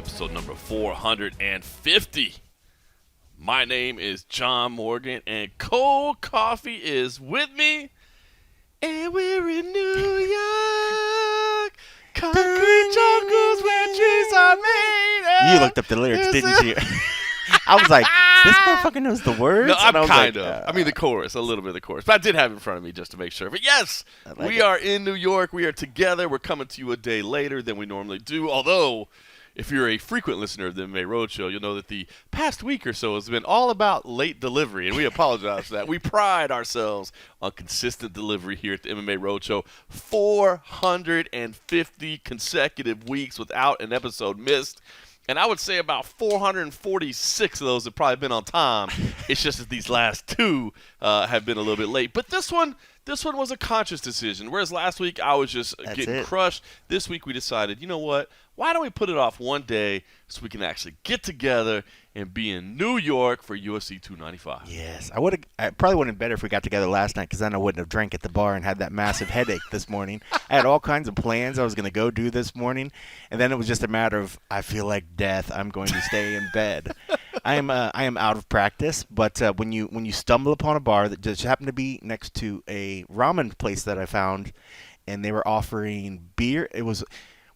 episode number 450. My name is John Morgan, and cold coffee is with me. And we're in New York, concrete jungles where trees are made. You looked up the lyrics, didn't you? I was like, this motherfucker knows the words? No, I'm kind of. I mean, the chorus, a little bit of the chorus. But I did have it in front of me just to make sure. But yes, we are in New York. We are together. We're coming to you a day later than we normally do. Although, if you're a frequent listener of the MMA Roadshow, you'll know that the past week or so has been all about late delivery, and we apologize for that. We pride ourselves on consistent delivery here at the MMA Roadshow. 450 consecutive weeks without an episode missed. And I would say about 446 of those have probably been on time. It's just that these last two have been a little bit late. But this one was a conscious decision. Whereas last week I was just getting crushed. This week we decided, you know what? Why don't we put it off one day so we can actually get together and be in New York for UFC 295? Yes. I probably would have been better if we got together last night because then I wouldn't have drank at the bar and had that massive headache this morning. I had all kinds of plans I was going to go do this morning, and then it was just a matter of I feel like death. I'm going to stay in bed. I am out of practice, but when you stumble upon a bar that just happened to be next to a ramen place that I found, and they were offering beer, it was.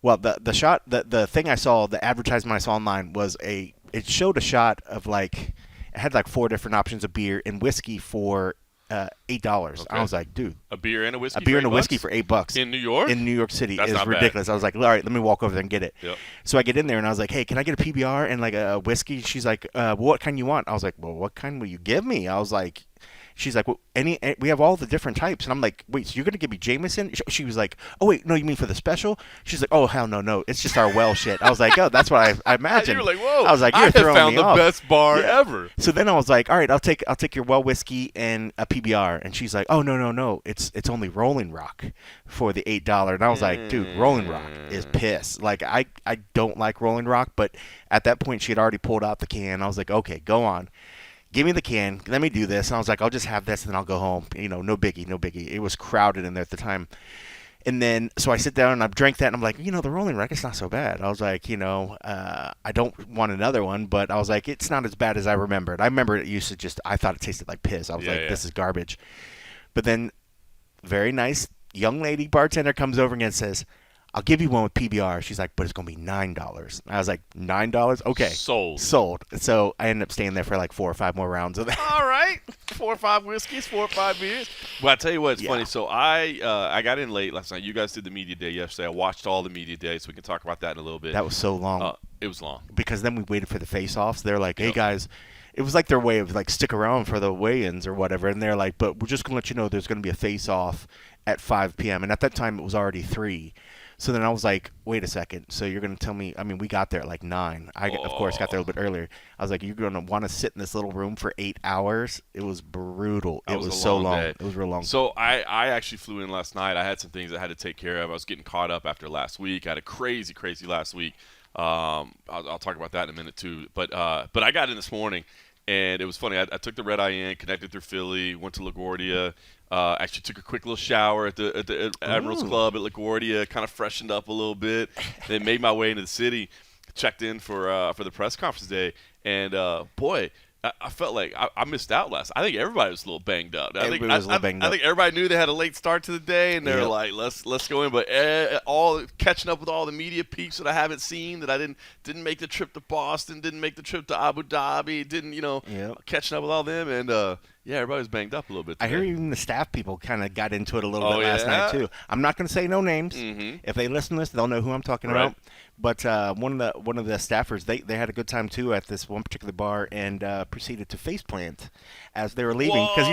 Well, the thing I saw, the advertisement I saw online was it showed a shot of it had 4 different options of beer and whiskey for $8. Okay. I was like, dude. A beer and a whiskey? A beer and a whiskey for $8. In New York? In New York City. That's not ridiculous. Bad. I was like, all right, let me walk over there and get it. Yep. So I get in there and I was like, hey, can I get a PBR and a whiskey? She's like, what kind you want? I was like, well, what kind will you give me? I was like, she's like, well, we have all the different types. And I'm like, wait, so you're going to give me Jameson? She was like, oh, wait, no, you mean for the special? She's like, oh, hell no. It's just our well shit. I was like, oh, that's what I imagined. You were like, whoa. I was like, you're throwing found me the off. best bar ever. So then I was like, all right, I'll take your well whiskey and a PBR. And she's like, oh, no. It's only Rolling Rock for the $8. And I was like, dude, Rolling Rock is piss. Like, I don't like Rolling Rock. But at that point, she had already pulled out the can. I was like, okay, go on. Give me the can. Let me do this. And I was like, I'll just have this and then I'll go home. No biggie. It was crowded in there at the time. And then, so I sit down and I drank that and I'm like, the Rolling Rock, it's not so bad. I was like, I don't want another one, but I was like, it's not as bad as I remembered. I remember it used to I thought it tasted like piss. I was this is garbage. But then, very nice young lady bartender comes over and says, I'll give you one with PBR. She's like, but it's going to be $9. I was like, $9? Okay. Sold. So I ended up staying there for 4 or 5 more rounds of that. All right. 4 or 5 whiskeys, 4 or 5 beers. Well, I tell you what, it's funny. So I got in late last night. You guys did the media day yesterday. I watched all the media day, so we can talk about that in a little bit. That was so long. It was long. Because then we waited for the face-offs. They're like, hey, guys. It was like their way of stick around for the weigh-ins or whatever. And they're like, but we're just going to let you know there's going to be a face-off at 5 p.m. And at that time, it was already 3. So then I was like, wait a second. So you're going to tell me, we got there at 9. I, of course, got there a little bit earlier. I was like, you're going to want to sit in this little room for 8 hours? It was brutal. It was so long. It was real long. So I actually flew in last night. I had some things I had to take care of. I was getting caught up after last week. I had a crazy last week. I'll talk about that in a minute, too. But I got in this morning, and it was funny. I took the red eye in, connected through Philly, went to LaGuardia. Actually took a quick little shower at the Admirals Club at LaGuardia, kind of freshened up a little bit, then made my way into the city, checked in for the press conference day, and boy, I felt like I missed out last. I think everybody was a little banged up. I think everybody knew they had a late start to the day, and they were like, "Let's go in." But all catching up with all the media peeps that I haven't seen, that I didn't make the trip to Boston, didn't make the trip to Abu Dhabi, catching up with all them, and everybody was banged up a little bit today. I hear even the staff people kind of got into it a little bit last night too. I'm not going to say no names. Mm-hmm. If they listen to this, they'll know who I'm talking about. But one of the staffers, they had a good time too at this one particular bar and proceeded to faceplant as they were leaving because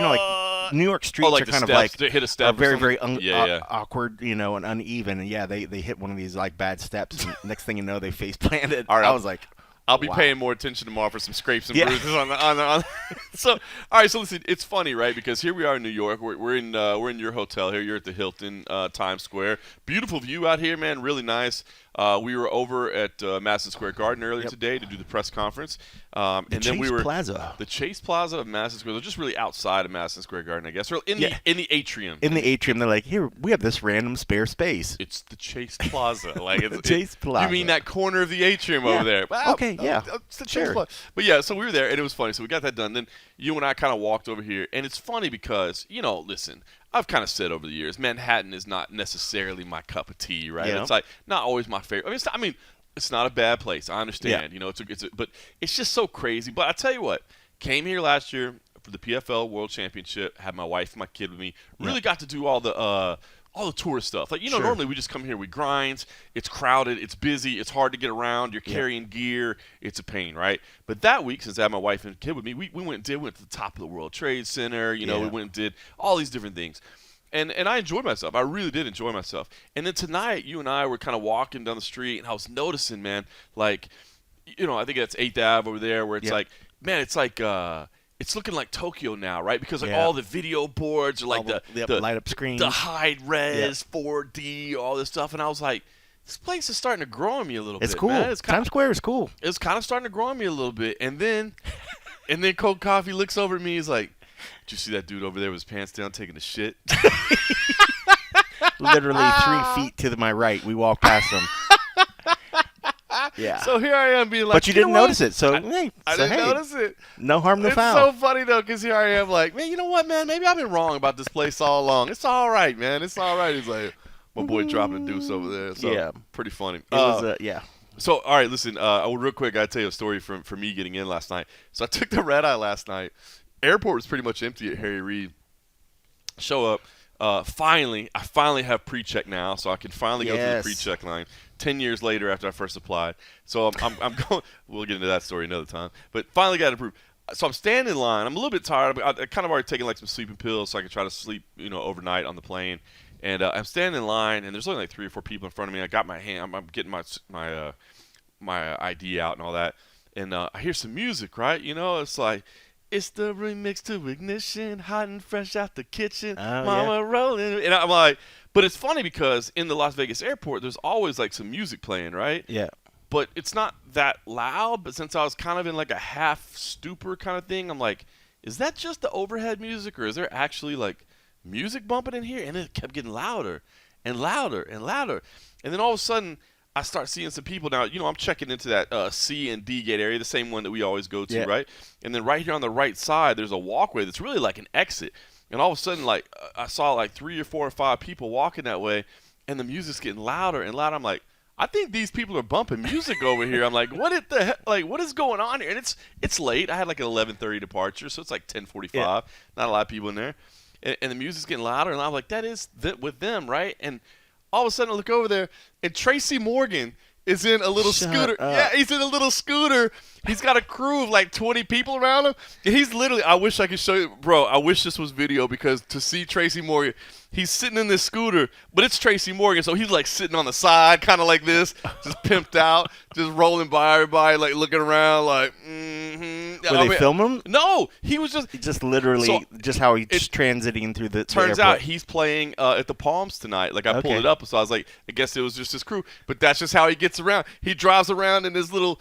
New York streets are kind steps, of hit a step very awkward, and uneven. And they hit one of these bad steps. And next thing you know, they faceplanted. All right, I was like, I'll be paying more attention tomorrow for some scrapes and bruises on the. So, all right. So listen, it's funny, right? Because here we are in New York. We're in your hotel here. You're at the Hilton, Times Square. Beautiful view out here, man. Really nice. We were over at Madison Square Garden earlier Yep. today to do the press conference. The And then we Chase were Plaza. the Chase Plaza of Madison Square. They're just really outside of Madison Square Garden, I guess, or in Yeah. the atrium. In the atrium, they're like, here, we have this random spare space. It's the Chase Plaza. Like it's, Chase Plaza. You mean that corner of the atrium Yeah. over there? Wow. Okay, yeah. It's the Chase Sure. Plaza. But yeah, so we were there, and it was funny. So we got that done. Then you and I kind of walked over here, and it's funny because, listen, I've kind of said over the years, Manhattan is not necessarily my cup of tea, right? Yeah. It's like not always my favorite. It's not a bad place. I understand. Yeah. But it's just so crazy. But I tell you what, came here last year for the PFL World Championship. Had my wife and my kid with me. Really got to do all the tourist stuff. Like Sure. normally we just come here, we grind. It's crowded. It's busy. It's hard to get around. You're carrying gear. It's a pain, right? But that week, since I had my wife and kid with me, we went to the top of the World Trade Center. We went and did all these different things. And I enjoyed myself. I really did enjoy myself. And then tonight, you and I were kind of walking down the street, and I was noticing, man, like, I think that's 8th Ave over there, where it's like, man, it's like, it's looking like Tokyo now, right? Because like all the video boards are like the light up screens, the high res 4D, all this stuff. And I was like, this place is starting to grow on me a little bit. It's cool. Man. Times Square is cool. It's kind of starting to grow on me a little bit. And then Cold Coffee looks over at me. He's like, did you see that dude over there with his pants down taking a shit? Literally 3 feet to my right, we walked past him. Yeah. So here I am being like, but you didn't know what? notice it, so I didn't notice it. No harm, no It's foul. so funny though, because here I am like, man, you know what, man? Maybe I've been wrong about this place all along. It's all right, man. It's all right. He's like, my boy dropping a deuce over there. So pretty funny. It was So all right, listen. Real quick, I gotta tell you a story for me getting in last night. So I took the red eye last night. Airport was pretty much empty at Harry Reid. Show up. I finally have pre-check now, so I can finally go through the pre-check line. 10 years later after I first applied. So I'm going. We'll get into that story another time. But finally got approved. So I'm standing in line. I'm a little bit tired. I kind of already taken like some sleeping pills so I can try to sleep, overnight on the plane. And I'm standing in line, and there's only like 3 or 4 people in front of me. I got my hand. I'm getting my ID out and all that. And I hear some music, right? It's like, it's the remix to Ignition, hot and fresh out the kitchen, mama rolling. And I'm like, but it's funny because in the Las Vegas airport, there's always like some music playing, right? Yeah. But it's not that loud. But since I was kind of in like a half stupor kind of thing, I'm like, is that just the overhead music, or is there actually like music bumping in here? And it kept getting louder and louder and louder. And then all of a sudden, I start seeing some people now. I'm checking into that C and D gate area, the same one that we always go to, right? And then right here on the right side, there's a walkway that's really like an exit. And all of a sudden, like I saw like 3 or 4 or 5 people walking that way, and the music's getting louder and louder. I'm like, I think these people are bumping music over here. I'm like, what is going on here? And it's late. I had like an 11:30 departure, so it's like 10:45. Not a lot of people in there, and the music's getting louder. And I'm like, that is with them, right? And all of a sudden, I look over there, and Tracy Morgan is in a little scooter. Yeah, he's in a little scooter. He's got a crew of like 20 people around him. And he's literally, I wish I could show you, bro, I wish this was video, because to see Tracy Morgan, he's sitting in this scooter, but it's Tracy Morgan, so he's like sitting on the side, kind of like this, just pimped out, just rolling by everybody, like looking around, like, Were they filming him? No, he was just literally just how he's transiting through the Turns airport. out he's playing at the Palms tonight. Like I pulled it up, so I was like, I guess it was just his crew. But that's just how he gets around. He drives around in those little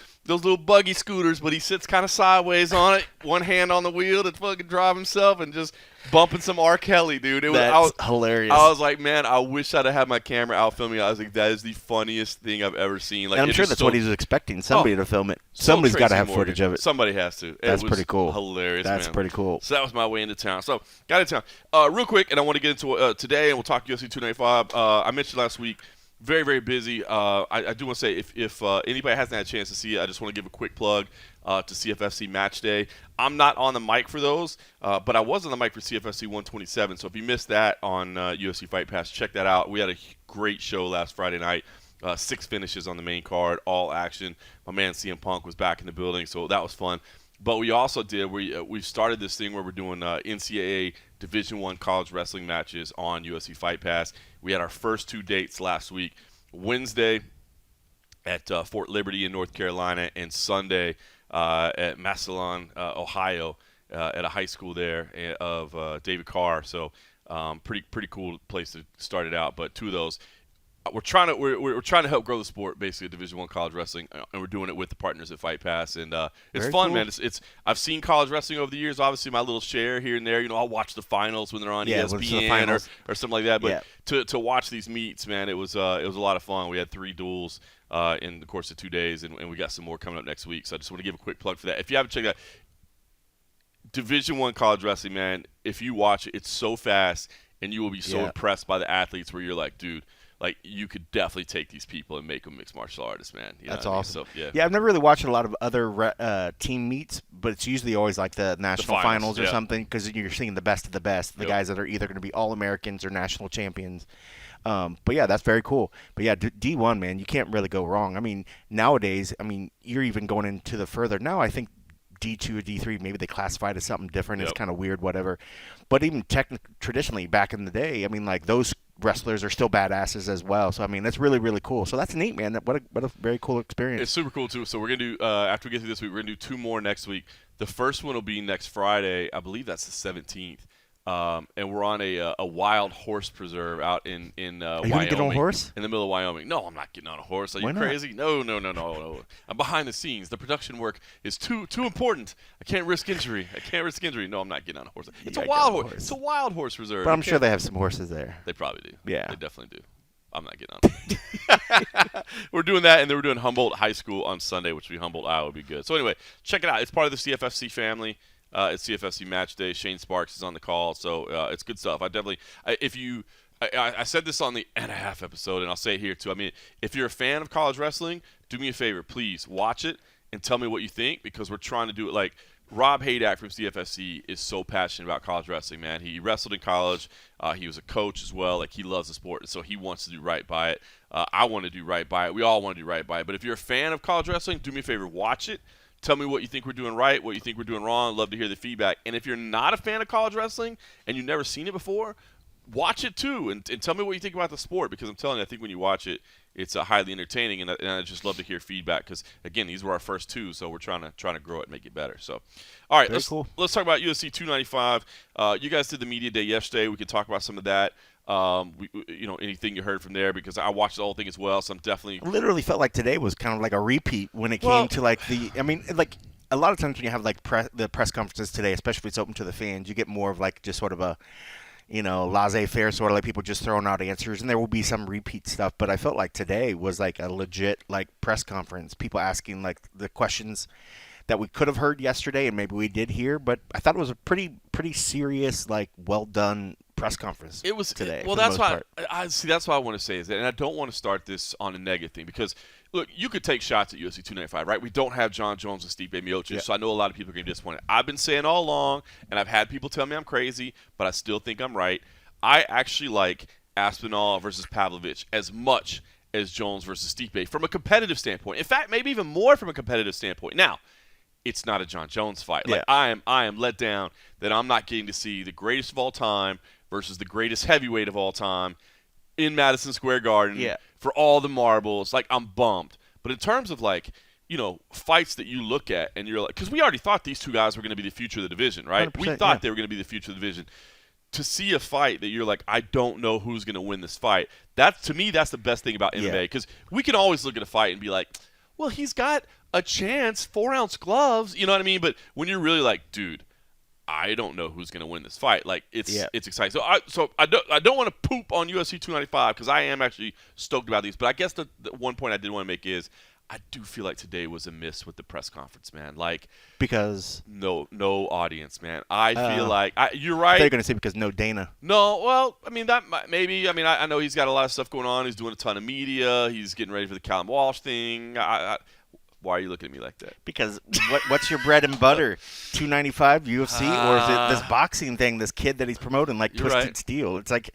buggy scooters, but he sits kind of sideways on it, one hand on the wheel to fucking drive himself, and just bumping some R. Kelly, dude. That's hilarious. I was like, man, I wish I'd have had my camera out filming it. I was like, that is the funniest thing I've ever seen. Like, and I'm sure that's what he was expecting, somebody to film it. Somebody's got to have footage of it. Somebody has to. That's pretty cool. Hilarious, That's man. pretty cool. So that was my way into town. So got into town. Real quick, and I want to get into today, and we'll talk UFC 295. I mentioned last week, very, very busy. I do want to say, if anybody hasn't had a chance to see it, I just want to give a quick plug to CFFC Match Day. I'm not on the mic for those, but I was on the mic for CFFC 127. So if you missed that on UFC Fight Pass, check that out. We had a great show last Friday night. 6 finishes on the main card, all action. My man CM Punk was back in the building, so that was fun. But we also did, we started this thing where we're doing NCAA Division I college wrestling matches on UFC Fight Pass. We had our first 2 dates last week, Wednesday at Fort Liberty in North Carolina, and Sunday at Massillon, Ohio, at a high school there of David Carr. So pretty cool place to start it out. But 2 of those, we're trying to help grow the sport, basically, Division I college wrestling, and we're doing it with the partners at Fight Pass, and it's Very fun, cool. man. It's I've seen college wrestling over the years. Obviously, my little share here and there. I'll watch the finals when they're on Yeah, when it's the ESPN finals. or something like that. But Yeah. to watch these meets, man, it was a lot of fun. We had 3 duels in the course of 2 days, and we got some more coming up next week. So I just want to give a quick plug for that. If you haven't checked out Division I college wrestling, man, if you watch it, it's so fast, and you will be so impressed by the athletes where you're like, dude, like you could definitely take these people and make them mixed martial artists, man. That's what I mean? awesome. So, Yeah, I've never really watched a lot of other team meets, but it's usually always like the national finals or something because you're seeing the best of the best, the guys that are either going to be All-Americans or national champions. But yeah, that's very cool. But yeah, D1, man, you can't really go wrong. I mean, nowadays, you're even going into the further. Now I think D2 or D3, maybe they classify it as something different. It's kind of weird, whatever. But even traditionally, back in the day, I mean, like those wrestlers are still badasses as well. So I mean, that's really, really cool. So that's neat, man. What a very cool experience. It's super cool too. So we're gonna do after we get through this week, we're gonna do 2 more next week. The first one will be next Friday. I believe that's the 17th. And we're on a wild horse preserve out in Wyoming. Are you gonna get on a horse? In the middle of Wyoming. No, I'm not getting on a horse. Are you crazy? No. I'm behind the scenes. The production work is too important. I can't risk injury. No, I'm not getting on a horse. It's a wild horse. It's a wild horse reserve. But I'm sure they have some horses there. They probably do. Yeah. They definitely do. I'm not getting on. We're doing that, and then we're doing Humboldt High School on Sunday, which will be Humboldt, Iowa. Would be good. So anyway, check it out. It's part of the CFFC family. It's CFFC Match Day. Shane Sparks is on the call, so it's good stuff. I said this on the and a half episode, and I'll say it here too. I mean, if you're a fan of college wrestling, do me a favor, please watch it and tell me what you think, because we're trying to do it like Rob Haydak from CFFC is so passionate about college wrestling, man. He wrestled in college. He was a coach as well. Like, he loves the sport, and so he wants to do right by it. I want to do right by it. We all want to do right by it. But if you're a fan of college wrestling, do me a favor, watch it. Tell me what you think we're doing right, what you think we're doing wrong. Love to hear the feedback. And if you're not a fan of college wrestling and you've never seen it before, watch it too, and tell me what you think about the sport, because I'm telling you, I think when you watch it, it's highly entertaining, and I just love to hear feedback, because again, these were our first 2, so we're trying to grow it and make it better. So, all right, let's talk about UFC 295. You guys did the media day yesterday. We can talk about some of that. Anything you heard from there, because I watched the whole thing as well, so I'm definitely literally felt like today was kind of like a repeat when it came to like like a lot of times when you have like the press conferences today, especially if it's open to the fans, you get more of like just sort of a laissez-faire, sort of like people just throwing out answers, and there will be some repeat stuff. But I felt like today was like a legit like press conference, people asking like the questions that we could have heard yesterday and maybe we did hear, but I thought it was a pretty serious, like, well done press conference. It was today. Well, that's why I see. That's why I want to say is that, and I don't want to start this on a negative thing, because look, you could take shots at UFC 295, right? We don't have Jon Jones and Stipe Miocic, so I know a lot of people are going to be disappointed. I've been saying all along, and I've had people tell me I'm crazy, but I still think I'm right. I actually like Aspinall versus Pavlovich as much as Jones versus Stipe from a competitive standpoint. In fact, maybe even more from a competitive standpoint. Now, it's not a Jon Jones fight. Like, I am let down that I'm not getting to see the greatest of all time versus the greatest heavyweight of all time in Madison Square Garden for all the marbles. Like, I'm bummed. But in terms of, like, fights that you look at and you're like, because we already thought these 2 guys were going to be the future of the division, right? We thought they were going to be the future of the division. To see a fight that you're like, I don't know who's going to win this fight, to me, that's the best thing about MMA, because we can always look at a fight and be like, well, he's got a chance, 4-ounce gloves, you know what I mean? But when you're really like, dude, I don't know who's going to win this fight. Like, it's exciting. So I don't want to poop on UFC 295, because I am actually stoked about these. But I guess the one point I did want to make is I do feel like today was a miss with the press conference, man. Like, because no audience, man. I feel like you're right. They're going to say because no Dana. No, well, I mean, that maybe. I mean, I know he's got a lot of stuff going on. He's doing a ton of media. He's getting ready for the Callum Walsh thing. Why are you looking at me like that? Because what's your bread and butter? 295 UFC, or is it this boxing thing? This kid that he's promoting, like Twisted Steel. It's like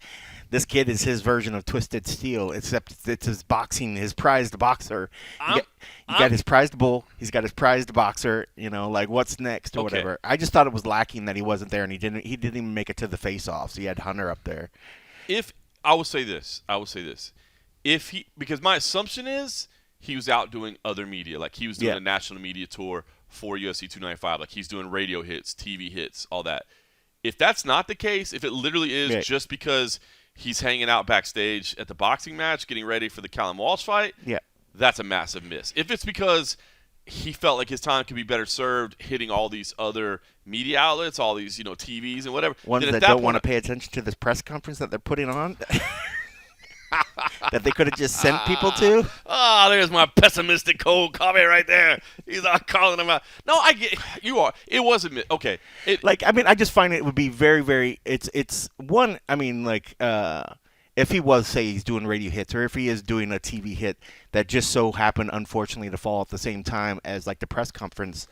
this kid is his version of Twisted Steel, except it's his boxing, his prized boxer. You got his prized bull. He's got his prized boxer. Like, what's next or whatever. I just thought it was lacking that he wasn't there, and he didn't even make it to the face-offs. He had Hunter up there. I will say this, because my assumption is he was out doing other media. Like, he was doing a national media tour for UFC 295. Like, he's doing radio hits, TV hits, all that. If that's not the case, if it literally is Yeah. just because he's hanging out backstage at the boxing match, getting ready for the Callum Walsh fight, Yeah. that's a massive miss. If it's because he felt like his time could be better served hitting all these other media outlets, all these TVs and whatever, Ones then at that that don't point, want to pay attention to this press conference that they're putting on, that they could have just sent people to. There's my pessimistic cold comment right there. He's not calling him out. No, I get you are. It wasn't okay. Like, I mean, I just find it would be very, very. It's one. I mean, like, if he was, say, he's doing radio hits, or if he is doing a TV hit that just so happened, unfortunately, to fall at the same time as like the press conference.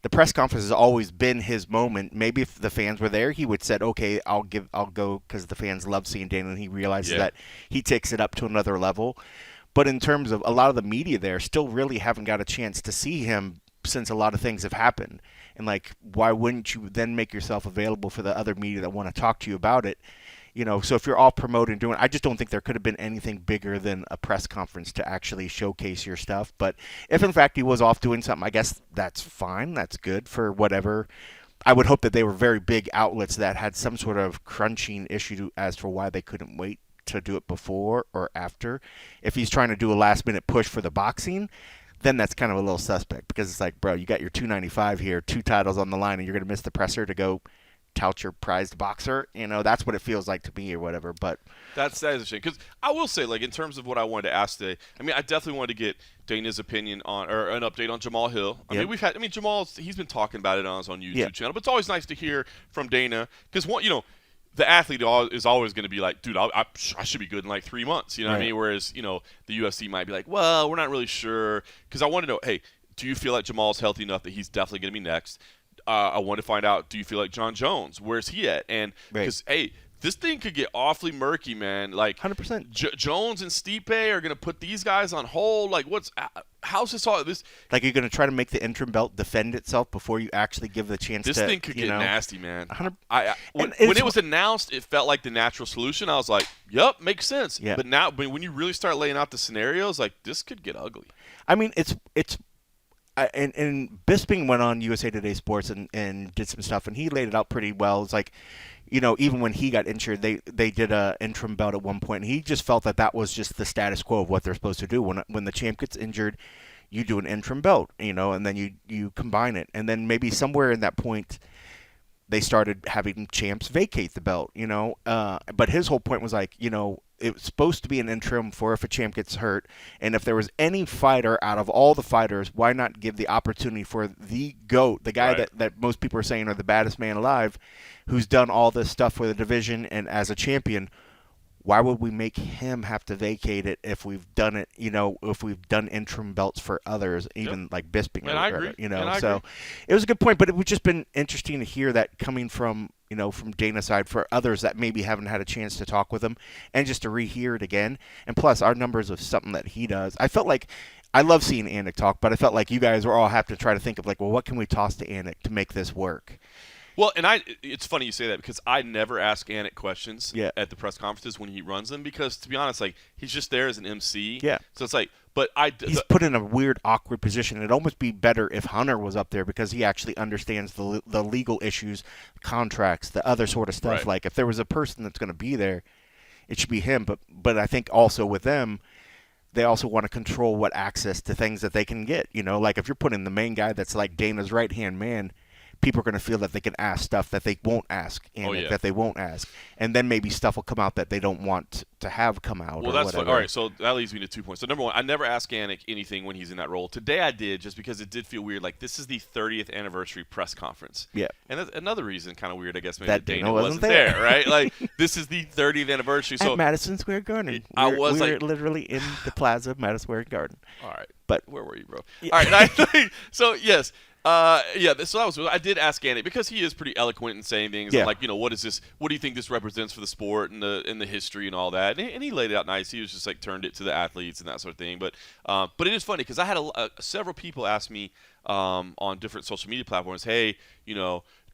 The press conference has always been his moment. Maybe if the fans were there, he would said, "Okay, I'll go," because the fans love seeing Dana, and he realizes that he takes it up to another level. But in terms of a lot of the media there, still really haven't got a chance to see him since a lot of things have happened. And like, why wouldn't you then make yourself available for the other media that want to talk to you about it? So if you're all promoting doing, I just don't think there could have been anything bigger than a press conference to actually showcase your stuff. But if in fact he was off doing something, I guess that's fine. That's good for whatever. I would hope that they were very big outlets that had some sort of crunching issue as for why they couldn't wait to do it before or after. If he's trying to do a last minute push for the boxing, then that's kind of a little suspect, because it's like, bro, you got your 295 here, 2 titles on the line, and you're going to miss the presser to go tout your prized boxer. That's what it feels like to me or whatever. But that is a shame, because I will say, like, in terms of what I wanted to ask today, I mean, I definitely wanted to get Dana's opinion on, or an update on Jamal Hill. I mean, Jamal's, he's been talking about it on his own YouTube channel, but it's always nice to hear from Dana, because the athlete is always going to be like, dude, I should be good in like 3 months. You know what I mean? Whereas, the UFC might be like, well, we're not really sure. Because I want to know, hey, do you feel like Jamal's healthy enough that he's definitely going to be next? I want to find out, do you feel like Jon Jones? Where's he at? And because, hey, this thing could get awfully murky, man. Like 100%. Jones and Stipe are going to put these guys on hold. Like, how's this all? This, like, you're going to try to make the interim belt defend itself before you actually give the chance this to. This thing could get nasty, man. When it was announced, it felt like the natural solution. I was like, yep, makes sense. Yeah. But now, when you really start laying out the scenarios, like, this could get ugly. I mean, it's. And Bisping went on USA Today Sports and did some stuff, and he laid it out pretty well. It's like, even when he got injured, they did a interim belt at one point, and he just felt that was just the status quo of what they're supposed to do. When the champ gets injured, you do an interim belt, and then you combine it, and then maybe somewhere in that point, they started having champs vacate the belt, But his whole point was like, it was supposed to be an interim for if a champ gets hurt. And if there was any fighter out of all the fighters, why not give the opportunity for the GOAT, the guy that most people are saying are the baddest man alive, who's done all this stuff for the division and as a champion? Why would we make him have to vacate it if we've done it, if we've done interim belts for others, even like Bisping? And I agree. So it was a good point, but it would just been interesting to hear that coming from, from Dana's side for others that maybe haven't had a chance to talk with him, and just to rehear it again. And plus, our numbers of something that he does. I felt like I love seeing Anik talk, but I felt like you guys were all have to try to think of like, well, what can we toss to Anik to make this work? Well, and it's funny you say that, because I never ask Anik questions at the press conferences when he runs them, because to be honest, like, he's just there as an MC. Yeah. So it's like, but he's put in a weird, awkward position. It'd almost be better if Hunter was up there, because he actually understands the legal issues, contracts, the other sort of stuff. Right. Like, if there was a person that's going to be there, it should be him. But I think also with them, they also want to control what access to things that they can get. Like if you're putting the main guy that's like Dana's right-hand man, people are going to feel that they can ask stuff that they won't ask, that they won't ask, and then maybe stuff will come out that they don't want to have come out. Well, that's fun. All right, so that leads me to 2 points. So number one, I never ask Anik anything when he's in that role. Today I did, just because it did feel weird. Like, this is the 30th anniversary press conference. Yeah. And that's another reason, kind of weird, I guess, maybe that Dana wasn't there, right? Like, this is the 30th anniversary. So at Madison Square Garden. We're literally in the plaza of Madison Square Garden. All right. But where were you, bro? Yeah. All right. So, yes. So that was. I did ask Anik, because he is pretty eloquent in saying things like, what is this? What do you think this represents for the sport and the history and all that? And he laid it out nice. He was just like turned it to the athletes and that sort of thing. But it is funny, because I had several people ask me on different social media platforms, hey,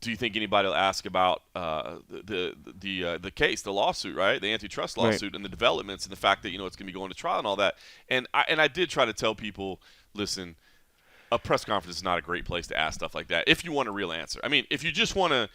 do you think anybody will ask about the case, the lawsuit, right? The antitrust lawsuit, and the developments, and the fact that it's going to be going to trial and all that. And I did try to tell people, listen, a press conference is not a great place to ask stuff like that if you want a real answer. I mean, if you just want to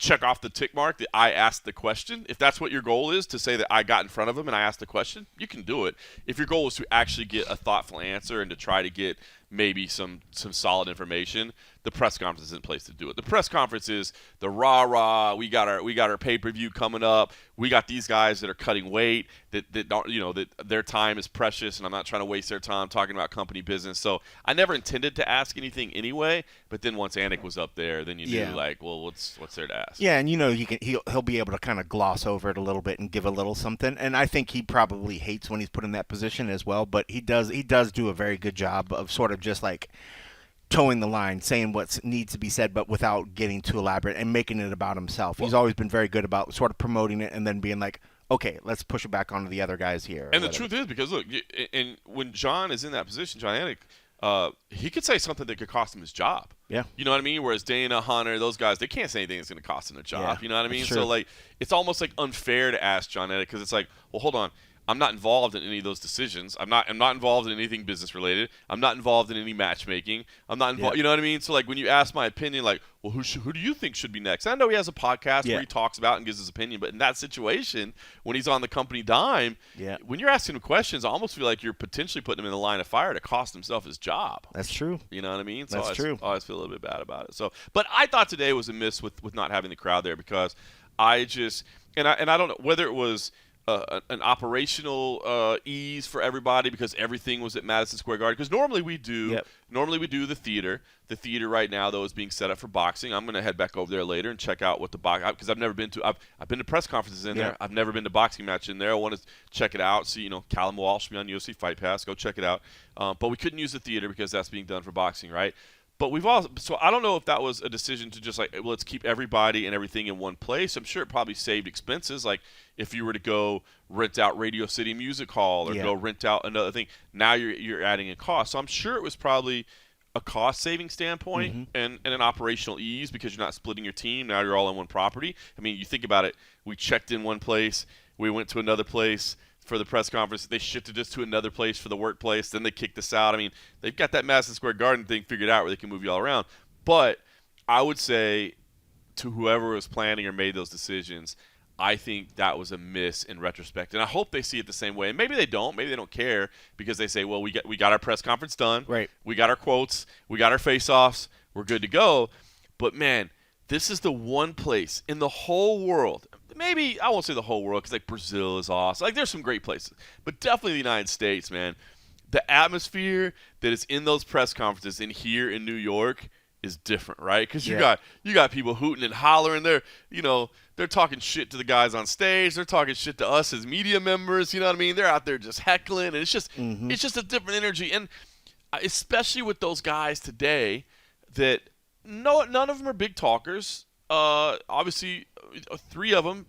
check off the tick mark that I asked the question. If that's what your goal is, to say that I got in front of him and I asked the question, you can do it. If your goal is to actually get a thoughtful answer and to try to get maybe some solid information, the press conference isn't the place to do it. The press conference is the rah-rah. We got our pay-per-view coming up. We got these guys that are cutting weight that don't, that their time is precious, and I'm not trying to waste their time talking about company business. So I never intended to ask anything anyway. But then once Anik was up there, then you knew well, what's there to ask? Yeah, and he'll be able to kind of gloss over it a little bit and give a little something. And I think he probably hates when he's put in that position as well. But he does do a very good job of sort of just like towing the line, saying what needs to be said, but without getting too elaborate and making it about himself. He's always been very good about sort of promoting it and then being like, okay, let's push it back onto the other guys here. And the truth is, because look, and when Jon is in that position, Jon Anik, he could say something that could cost him his job. Yeah. You know what I mean? Whereas Dana, Hunter, those guys, they can't say anything that's going to cost them their job. Yeah, you know what I mean? true. So, like, it's almost, like, unfair to ask Jon Anik because it's like, well, hold on. I'm not involved in any of those decisions. I'm not involved in anything business related. I'm not involved in any matchmaking. I'm not involved. Yeah. You know what I mean? So, like, when you ask my opinion, like, well, who do you think should be next? I know he has a podcast where he talks about and gives his opinion, but in that situation, when he's on the company dime, when you're asking him questions, I almost feel like you're potentially putting him in the line of fire to cost himself his job. That's true. You know what I mean? So That's true. I always feel a little bit bad about it. So, but I thought today was a miss with not having the crowd there because I just and I don't know whether it was an operational ease for everybody because everything was at Madison Square Garden. Because normally we do the theater. The theater right now though is being set up for boxing. I'm going to head back over there later and check out what the box because I've never been to. I've been to press conferences in there. I've never been to boxing match in there. I want to check it out. See, Callum Walsh be on UFC Fight Pass. Go check it out. But we couldn't use the theater because that's being done for boxing, right? But so I don't know if that was a decision to just like, well, let's keep everybody and everything in one place. I'm sure it probably saved expenses. Like if you were to go rent out Radio City Music Hall or go rent out another thing, now you're adding a cost. So I'm sure it was probably a cost-saving standpoint and an operational ease because you're not splitting your team. Now you're all on one property. I mean, you think about it. We checked in one place. We went to another place for the press conference. They shifted us to another place for the workplace. Then they kicked us out. I mean, they've got that Madison Square Garden thing figured out where they can move you all around. But I would say to whoever was planning or made those decisions, I think that was a miss in retrospect. And I hope they see it the same way. And maybe they don't. Maybe they don't care because they say, well, we got our press conference done. Right. We got our quotes. We got our face-offs. We're good to go. But, man, this is the one place in the whole world. Maybe I won't say the whole world because like Brazil is awesome. Like there's some great places, but definitely the United States, man. The atmosphere that is in those press conferences and here in New York is different, right? Because you got people hooting and hollering. They're talking shit to the guys on stage. They're talking shit to us as media members. You know what I mean? They're out there just heckling, and it's just a different energy. And especially with those guys today, that none of them are big talkers. Obviously, three of them,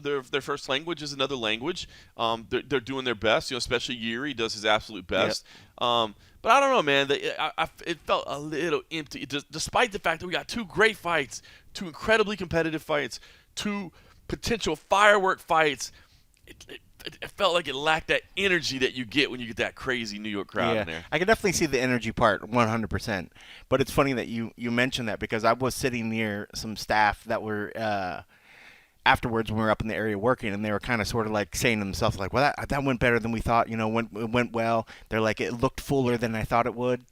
their first language is another language. They're doing their best, especially Yuri does his absolute best. But I don't know, man. It felt a little empty, despite the fact that we got two great fights, two incredibly competitive fights, two potential firework fights. It felt like it lacked that energy that you get when you get that crazy New York crowd in there. I can definitely see the energy part 100%. But it's funny that you mentioned that because I was sitting near some staff that were afterwards when we were up in the area working, and they were kind of sort of like saying to themselves like, well, that went better than we thought. It went well. They're like, it looked fuller than I thought it would.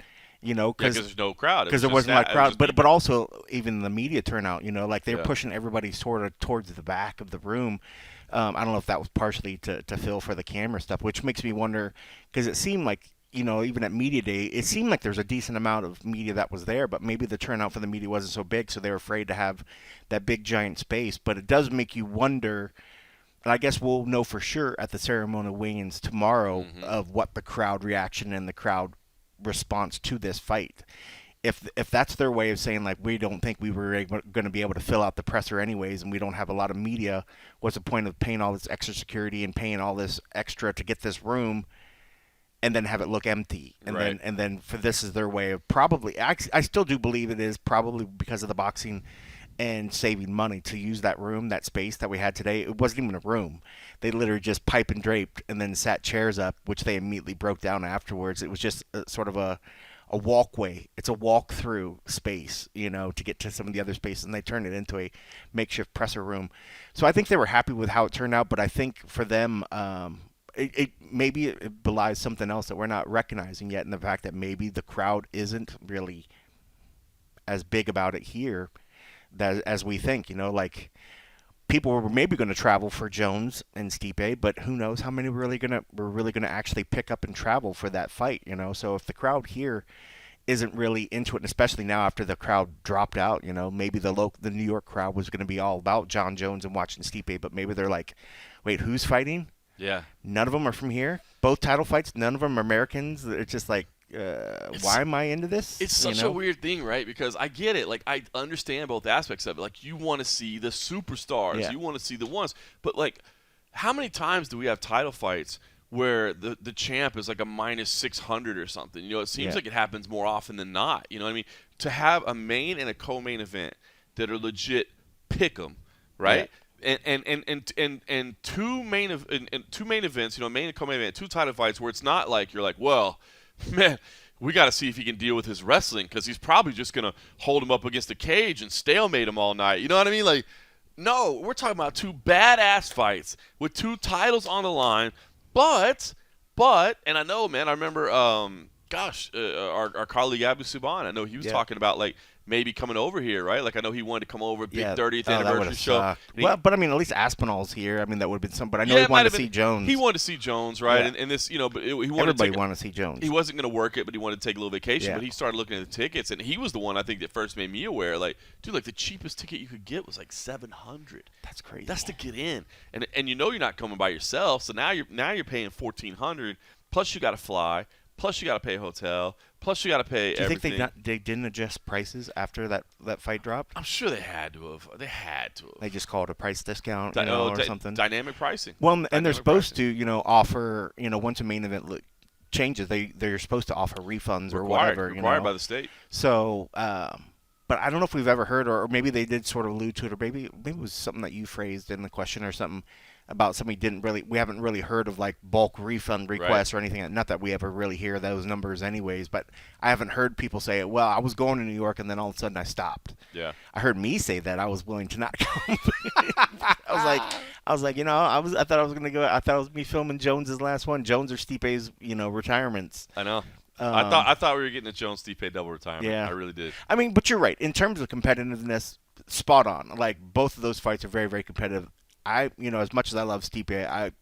Because there's no crowd. Because there wasn't like crowd, but also even the media turnout. Like they were pushing everybody sort of towards the back of the room. I don't know if that was partially to fill for the camera stuff, which makes me wonder because it seemed like even at media day, it seemed like there's a decent amount of media that was there, but maybe the turnout for the media wasn't so big, so they were afraid to have that big giant space. But it does make you wonder. And I guess we'll know for sure at the ceremonial weigh-ins tomorrow of what the crowd reaction and the crowd response to this fight. If that's their way of saying like we don't think we were going to be able to fill out the presser anyways, and we don't have a lot of media, what's the point of paying all this extra security and paying all this extra to get this room, and then have it look empty? And then for this is their way of probably. I still do believe it is probably because of the boxing and saving money to use that room, that space that we had today. It wasn't even a room. They literally just pipe and draped and then sat chairs up, which they immediately broke down afterwards. It was just sort of a a walkway. It's a walk-through space, to get to some of the other spaces, and they turned it into a makeshift presser room. So I think they were happy with how it turned out, but I think for them, maybe it belies something else that we're not recognizing yet, in the fact that maybe the crowd isn't really as big about it here as we think. Like people were maybe going to travel for Jones and Stipe, but who knows how many were really gonna actually pick up and travel for that fight. So if the crowd here isn't really into it, and especially now after the crowd dropped out, maybe the New York crowd was going to be all about Jon Jones and watching Stipe, but maybe they're like, wait, who's fighting? Yeah. None of them are from here. Both title fights, none of them are Americans. It's just like, why am I into this? It's such a weird thing, right? Because I get it. Like, I understand both aspects of it. Like, you want to see the superstars. Yeah. You want to see the ones. But, like, how many times do we have title fights where the champ is like a minus 600 or something? It seems like it happens more often than not. You know what I mean? To have a main and a co-main event that are legit pick 'em, right? Yeah. And two main events, main and co-main event, two title fights where it's not like you're like, well, man, we got to see if he can deal with his wrestling, because he's probably just going to hold him up against the cage and stalemate him all night. You know what I mean? Like, no, we're talking about two badass fights with two titles on the line. But, and I know, man, I remember, our colleague Abu Subhan, I know he was talking about, like, maybe coming over here, right? Like, I know he wanted to come over, big 30th anniversary show. Well, but I mean, at least Aspinall's here. I mean, that would have been some. But I know he wanted to see Jones. He wanted to see Jones, right? Yeah. And this, but he wanted everybody wanted to see Jones. He wasn't going to work it, but he wanted to take a little vacation. Yeah. But he started looking at the tickets, and he was the one I think that first made me aware. Like, dude, like the cheapest ticket you could get was like $700. That's crazy. That's to get in, and you're not coming by yourself. So now you're paying $1,400, plus you got to fly, plus you got to pay a hotel. Plus, you got to pay everything. Do you think they didn't adjust prices after that fight dropped? I'm sure they had to have. They just called it a price discount, or something. Dynamic pricing. Well, and they're supposed to, offer, once a main event changes, they're supposed to offer refunds or whatever. Required by the state. So, but I don't know if we've ever heard, or maybe they did sort of allude to it, or maybe it was something that you phrased in the question or something about somebody we haven't really heard of like bulk refund requests or anything. Not that we ever really hear those numbers anyways, but I haven't heard people say, well, I was going to New York and then all of a sudden I stopped. Yeah. I heard me say that I was willing to not come. I was like, I thought I was going to go. I thought it was me filming Jones's last one, Jones or Stipe's, retirements. I know. I thought we were getting a Jones Stipe double retirement. Yeah. I really did. I mean, but you're right. In terms of competitiveness, spot on. Like, both of those fights are very, very competitive. As much as I love Stipe,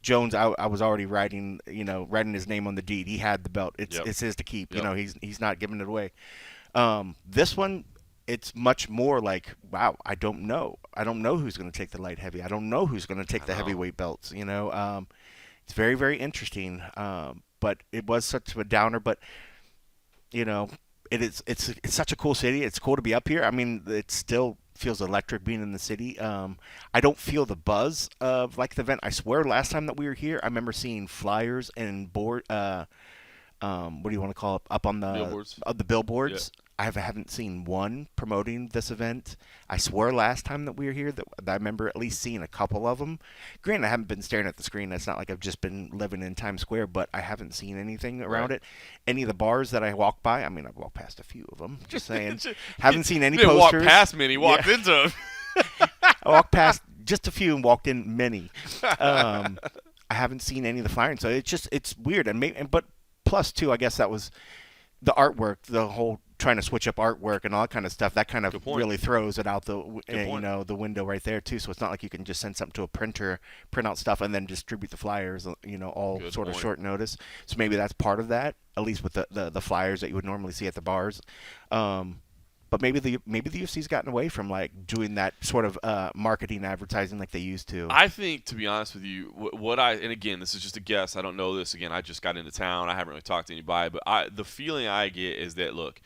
Jones, I was already writing his name on the deed. He had the belt. It's his to keep. Yep. He's not giving it away. This one, it's much more like, wow, I don't know. I don't know who's going to take the light heavy. I don't know who's going to take the heavyweight belts. It's very, very interesting. But it was such a downer. But it's such a cool city. It's cool to be up here. I mean, it still feels electric being in the city. I don't feel the buzz of like the event. I swear, last time that we were here, I remember seeing flyers and what do you want to call it, up on the billboards. Yeah. I haven't seen one promoting this event. I swear last time that we were here that I remember at least seeing a couple of them. Granted, I haven't been staring at the screen. It's not like I've just been living in Times Square, but I haven't seen anything around it. Any of the bars that I walk by, I mean, I've walked past a few of them. Just saying. Haven't seen any posters. Walked past many, walked into them. I walked past just a few and walked in many. I haven't seen any of the flyers, so it's weird. But plus too, I guess that was the artwork, the whole trying to switch up artwork and all that kind of stuff. That kind of really throws it out the window right there too. So it's not like you can just send something to a printer, print out stuff, and then distribute the flyers, all sort of short notice. So maybe that's part of that, at least with the flyers that you would normally see at the bars. But maybe the UFC's gotten away from like doing that sort of marketing advertising like they used to. I think, to be honest with you, and again, this is just a guess. I don't know this. Again, I just got into town. I haven't really talked to anybody, but the feeling I get is that, look,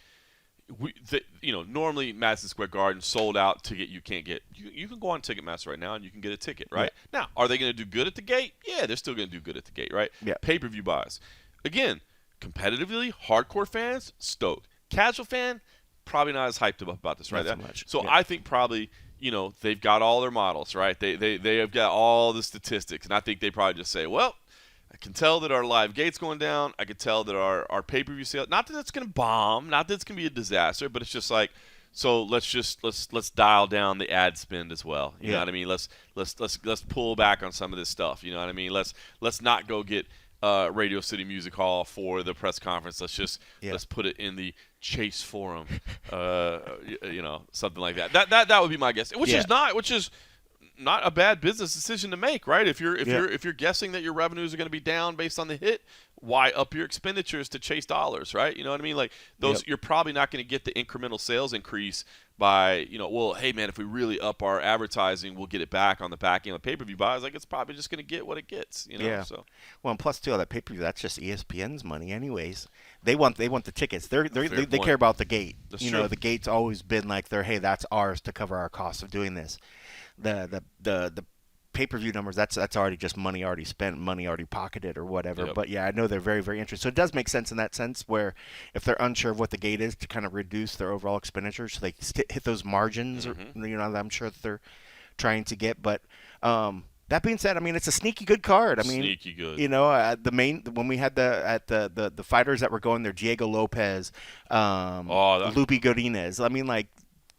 normally Madison Square Garden sold out ticket. You can't get. You can go on Ticketmaster right now and you can get a ticket, right? Yeah. Now, are they going to do good at the gate? Yeah, they're still going to do good at the gate, right? Yeah. Pay-per-view buys. Again, competitively, hardcore fans stoked. Casual fan, probably not as hyped about this, right? Not so much. So yeah. I think probably they've got all their models, right? They have got all the statistics, and I think they probably just say, well, I can tell that our live gate's going down. I can tell that our pay-per-view sale, not that it's going to bomb, not that it's going to be a disaster, but it's just like, so let's dial down the ad spend as well. You know what I mean? Let's pull back on some of this stuff. You know what I mean? Let's not go get Radio City Music Hall for the press conference. Let's put it in the Chase Forum. Something like that. That would be my guess. Which is not a bad business decision to make, right? If you're guessing that your revenues are going to be down based on the hit, why up your expenditures to chase dollars, right? You know what I mean? Like those, you're probably not going to get the incremental sales increase by, well, hey man, if we really up our advertising, we'll get it back on the back end of pay-per-view buys. Like it's probably just going to get what it gets, Yeah. So. Well, and plus too, that pay-per-view, that's just ESPN's money, anyways. They want the tickets. They care about the gate. That's true. The gate's always been like hey, that's ours to cover our costs of doing this. The pay-per-view numbers, that's already just money already spent, money already pocketed or whatever. Yep. But yeah, I know they're very, very interested. So it does make sense in that sense where if they're unsure of what the gate is, to kind of reduce their overall expenditures so they hit those margins, that I'm sure that they're trying to get. But that being said, I mean, it's a sneaky good card. I mean, sneaky good. When we had the fighters that were going there, Diego Lopez, Lupi Godinez. I mean, like,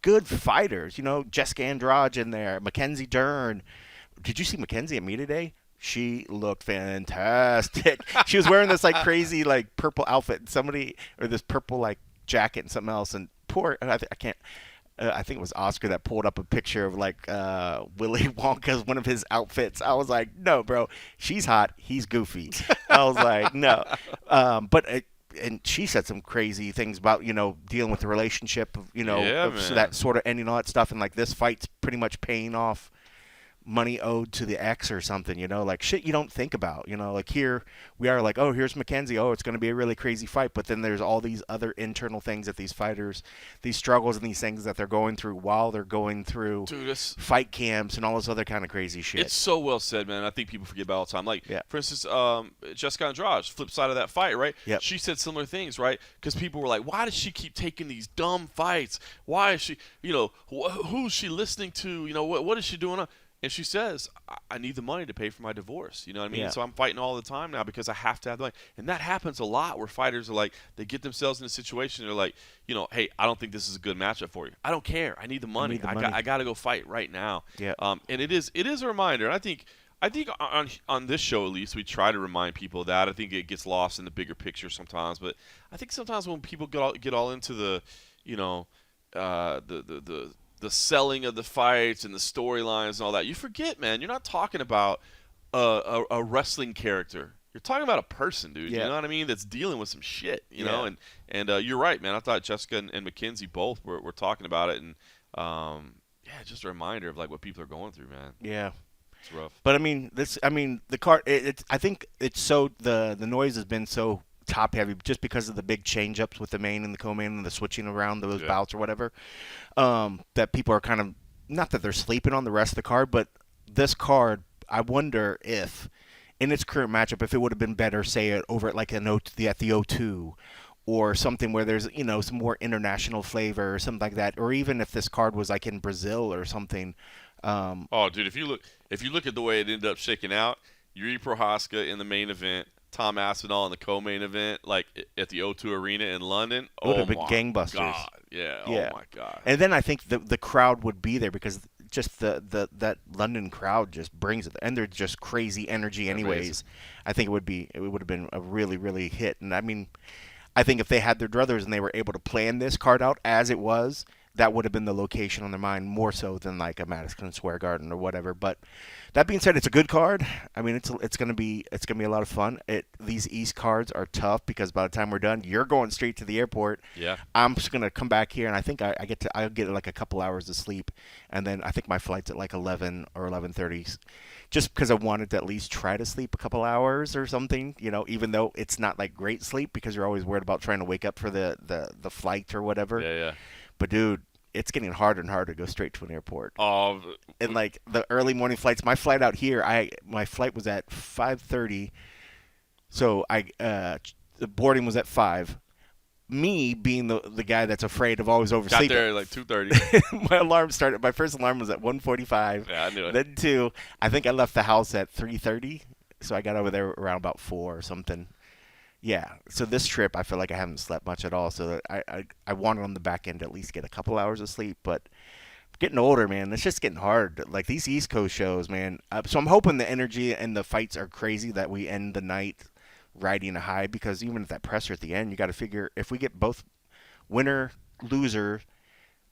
good fighters. Jessica Andrade in there, Mackenzie Dern. Did you see Mackenzie at me today? She looked fantastic. She was wearing this like crazy like purple outfit, or this purple like jacket and something else. And I think it was Oscar that pulled up a picture of like Willy Wonka's one of his outfits. I was like, no, bro, she's hot. He's goofy. I was like, no. And she said some crazy things about, dealing with the relationship of, so that sort of ending all that stuff. And like this fight's pretty much paying off money owed to the ex or something, like shit you don't think about, like here we are like, oh, here's Mackenzie, oh, it's going to be a really crazy fight, but then there's all these other internal things that these fighters, these struggles and these things that they're going through while they're going through fight camps and all this other kind of crazy shit. It's so well said, man. I think people forget about it all the time. Like, for instance, Jessica Andrade, flip side of that fight, right? Yep. She said similar things, right? Because people were like, why does she keep taking these dumb fights? Why is she, who's she listening to? What is she doing? And she says, I need the money to pay for my divorce. You know what I mean? Yeah. So I'm fighting all the time now because I have to have the money. And that happens a lot where fighters are like, they get themselves in a situation, they're like, hey, I don't think this is a good matchup for you. I don't care. I need the money. I got to go fight right now. Yeah. And it is a reminder. And I think on this show at least we try to remind people of that. I think it gets lost in the bigger picture sometimes. But I think sometimes when people get all into the, the selling of the fights and the storylines and all that, you forget, man, you're not talking about a wrestling character. You're talking about a person, dude. Yeah. You know what I mean? That's dealing with some shit, know? And you're right, man. I thought Jessica and Mackenzie both were talking about it. And, just a reminder of, like, what people are going through, man. Yeah. It's rough. But, the card, I think it's so, the noise has been so top heavy just because of the big change ups with the main and the co-main and the switching around those bouts or whatever, that people are kind of, not that they're sleeping on the rest of the card, but this card, I wonder if in its current matchup, if it would have been better, say it over at like at the O2 or something where there's, some more international flavor or something like that, or even if this card was like in Brazil or something. Dude, if you look at the way it ended up shaking out, Yuri Prohaska in the main event, Tom Aspinall in the co-main event, like at the O2 Arena in London. It would have been gangbusters. God. Yeah. Oh my God. And then I think the crowd would be there because just that London crowd just brings it, and they're just crazy energy anyways. Amazing. I think it would have been a really, really hit. And I mean, I think if they had their druthers and they were able to plan this card out as it was, that would have been the location on their mind more so than like a Madison Square Garden or whatever. But that being said, it's a good card. I mean, it's gonna be a lot of fun. These East cards are tough because by the time we're done, you're going straight to the airport. Yeah. I'm just gonna come back here, and I think I'll get like a couple hours of sleep, and then I think my flight's at like 11 or 11:30. Just because I wanted to at least try to sleep a couple hours or something, even though it's not like great sleep because you're always worried about trying to wake up for the flight or whatever. Yeah. But dude, it's getting harder and harder to go straight to an airport. Oh. And like the early morning flights, my flight out here, my flight was at 5:30, so the boarding was at 5. Me being the guy that's afraid of always oversleeping. Got there at like 2:30. My first alarm was at 1:45. Yeah, I knew it. Then 2. I think I left the house at 3:30. so I got over there around about 4 or something. Yeah. So this trip, I feel like I haven't slept much at all. So I wanted on the back end to at least get a couple hours of sleep. But getting older, man, it's just getting hard. Like these East Coast shows, man. So I'm hoping the energy and the fights are crazy that we end the night riding a high, because even at that presser at the end, you got to figure if we get both winner, loser,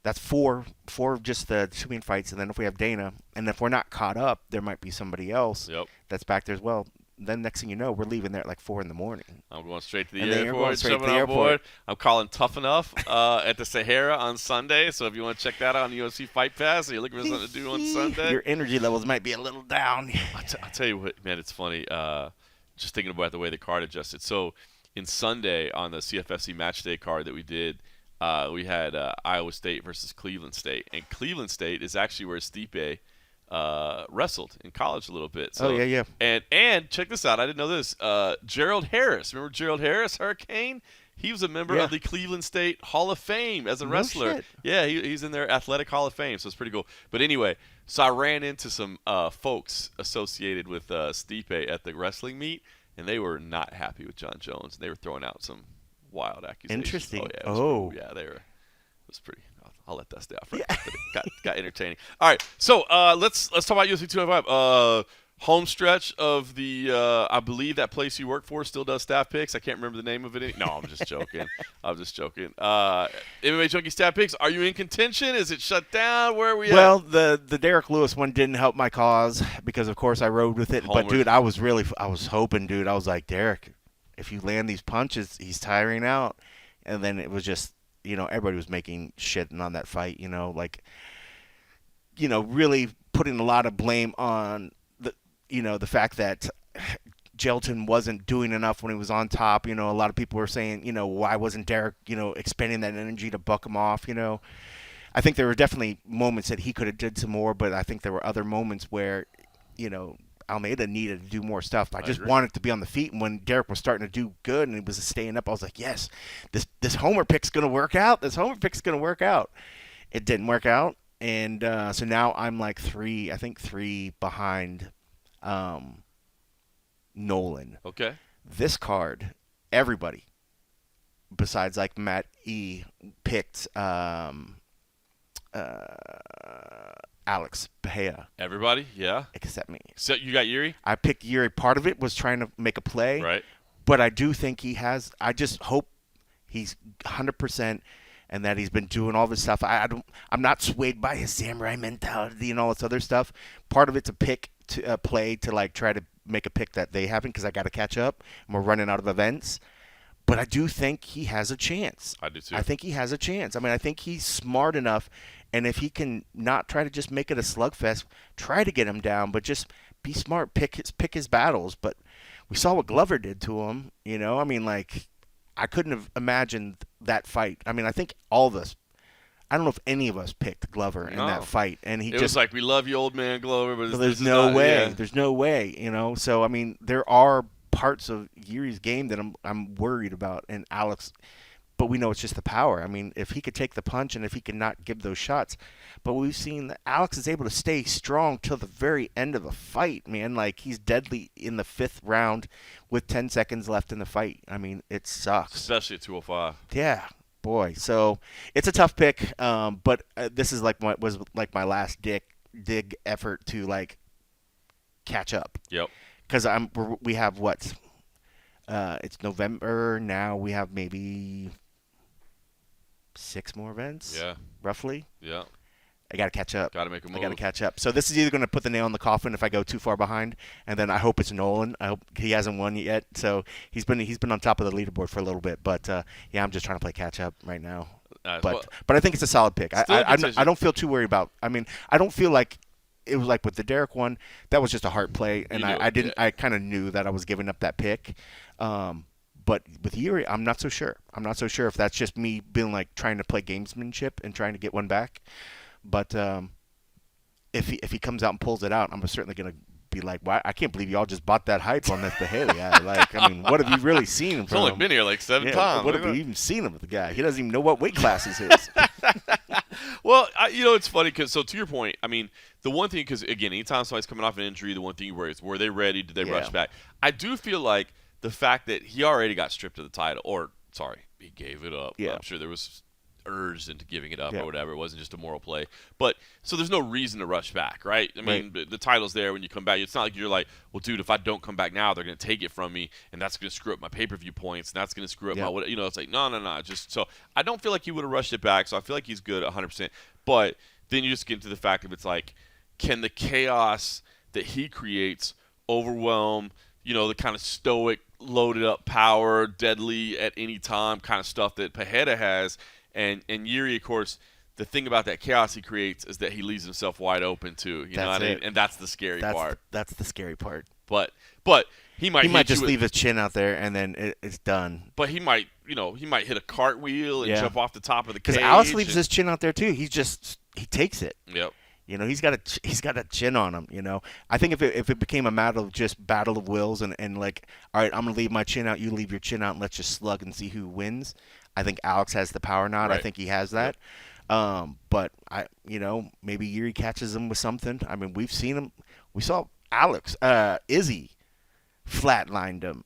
that's four of just the 2 main fights, and then if we have Dana, and if we're not caught up, there might be somebody else Yep. that's back there as well. Then next thing you know, we're leaving there at like 4 in the morning. I'm going straight to the And then you're going airport, straight to jumping the on board. airport. I'm calling Tough Enough at the Sahara on Sunday. So if you want to check that out on UFC Fight Pass, or you're looking for something to do on Sunday, Your energy levels might be a little down. I'll tell you what, man, it's funny. Just thinking about the way the card adjusted. So in Sunday on the CFFC Match Day card that we did, we had Iowa State versus Cleveland State, and Cleveland State is actually where Stipe wrestled in college a little bit. So, Oh, yeah. And check this out. I didn't know this. Gerald Harris. Remember Gerald Harris, Hurricane? He was a member Yeah. of the Cleveland State Hall of Fame as a wrestler. Shit. Yeah, he's in their Athletic Hall of Fame, so it's pretty cool. But anyway, so I ran into some folks associated with Stipe at the wrestling meet, and they were not happy with Jon Jones. They were throwing out some wild accusations. Interesting. Oh, yeah. Yeah, they were. It was pretty. I'll let that stay off. Right? Yeah. But it got entertaining. All right, so let's talk about UFC 295. Home stretch of the I believe that place you work for still does staff picks. I can't remember the name of it. No, I'm just joking. I'm just joking. MMA Junkie staff picks. Are you in contention? Is it shut down? Where are we Well, at? the Derek Lewis one didn't help my cause because, of course, I rode with it. Homer. But, dude, I was hoping, dude. I was like, Derek, if you land these punches, he's tiring out. And then it was just, everybody was making shit on that fight, really putting a lot of blame on the fact that Gelton wasn't doing enough when he was on top. A lot of people were saying, why wasn't Derek, expending that energy to buck him off, I think there were definitely moments that he could have did some more, but I think there were other moments where, Almeida needed to do more stuff. I just agree. wanted to be on the feet, and when Derek was starting to do good and he was staying up, I was like, yes, this Homer pick's going to work out. This Homer pick's going to work out. It didn't work out, and so now I'm like three behind Nolan. Okay. This card, everybody besides like Matt E picked Alex Bahia, Everybody, yeah. except me. So you got Yuri, I picked Yuri. Part of it was trying to make a play, right? but I do think he has. I just hope he's 100%, and that he's been doing all this stuff. I'm not swayed by his samurai mentality and all this other stuff. Part of it's a pick to play to like try to make a pick that they haven't, because I got to catch up and we're running out of events. But I do think he has a chance. I do too. I think he has a chance. I mean, I think he's smart enough, and if he can not try to just make it a slugfest, try to get him down, but just be smart, pick his battles. But we saw what Glover did to him. I mean, like, I couldn't have imagined that fight. I mean, I think all of us. I don't know if any of us picked Glover in that fight, and he It was like, we love you, old man Glover, but there's this is no not- way. yeah. There's no way. So I mean, there are parts of Yuri's game that I'm worried about, and Alex. But we know it's just the power. I mean, if he could take the punch and if he could not give those shots. But we've seen that Alex is able to stay strong till the very end of the fight, man. Like, he's deadly in the 5th round with 10 seconds left in the fight. I mean, it sucks. Especially at 205. Yeah, boy. So it's a tough pick. But this is like my last dig effort to like catch up. Yep. Because we have what? It's November now. We have maybe 6 more events. Yeah. Roughly. Yeah. I got to catch up. Got to make a move. I got to catch up. So this is either going to put the nail in the coffin if I go too far behind, and then I hope it's Nolan. I hope he hasn't won yet. So he's been on top of the leaderboard for a little bit, but yeah, I'm just trying to play catch up right now. But I think it's a solid pick. I don't feel too worried about. I mean, I don't feel like it was like with the Derek one. That was just a heart play, and I didn't. Yeah. I kind of knew that I was giving up that pick. But with Yuri, I'm not so sure. I'm not so sure if that's just me being like trying to play gamesmanship and trying to get one back. But if he comes out and pulls it out, I'm certainly going to be like, "Why? I can't believe y'all just bought that hype on this Bahia guy." Like, I mean, what have you really seen from him? He's only been here like 7 times. What have you even seen him with the guy? He doesn't even know what weight class he's his. Well, it's funny because to your point, I mean, the one thing because again, anytime somebody's coming off an injury, the one thing you worry is were they ready? Did they rush back? I do feel like the fact that he already got stripped of the title, or sorry, he gave it up. Yeah. I'm sure there was urge into giving it up or whatever. It wasn't just a moral play. But so there's no reason to rush back, right? I mean, the title's there when you come back. It's not like you're like, well, dude, if I don't come back now, they're going to take it from me, and that's going to screw up my pay-per-view points, and that's going to screw up my what. It's like, no. Just so I don't feel like he would have rushed it back. So I feel like he's good 100%. But then you just get into the fact of it's like, can the chaos that he creates overwhelm, the kind of stoic, loaded up power, deadly at any time kind of stuff that Pajeda has? And Yuri, of course, the thing about that chaos he creates is that he leaves himself wide open too. You know what I mean? And that's the scary part. That's the scary part. But he might just leave his chin out there and then it's done. But he might hit a cartwheel and jump off the top of the cage. Because Alex leaves his chin out there too. He takes it. Yep. He's got a chin on him. I think if it became a matter of just battle of wills and like, all right, I'm gonna leave my chin out, you leave your chin out, and let's just slug and see who wins. I think Alex has the power now. Right. I think he has that. Yep. But maybe Yuri catches him with something. I mean, we've seen him. We saw Alex, Izzy, flatlined him.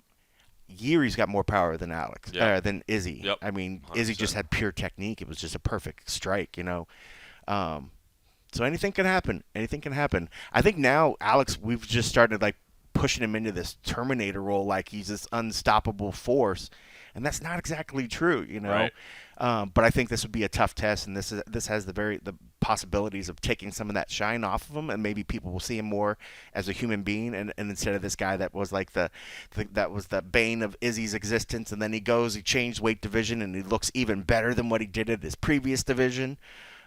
Yuri's got more power than Alex, than Izzy. Yep. I mean, 100%. Izzy just had pure technique. It was just a perfect strike. So anything can happen. Anything can happen. I think now Alex, we've just started like pushing him into this Terminator role, like he's this unstoppable force, and that's not exactly true, Right. But I think this would be a tough test, and this has the possibilities of taking some of that shine off of him, and maybe people will see him more as a human being, and instead of this guy that was like that was the bane of Izzy's existence, and then he changed weight division, and he looks even better than what he did at his previous division.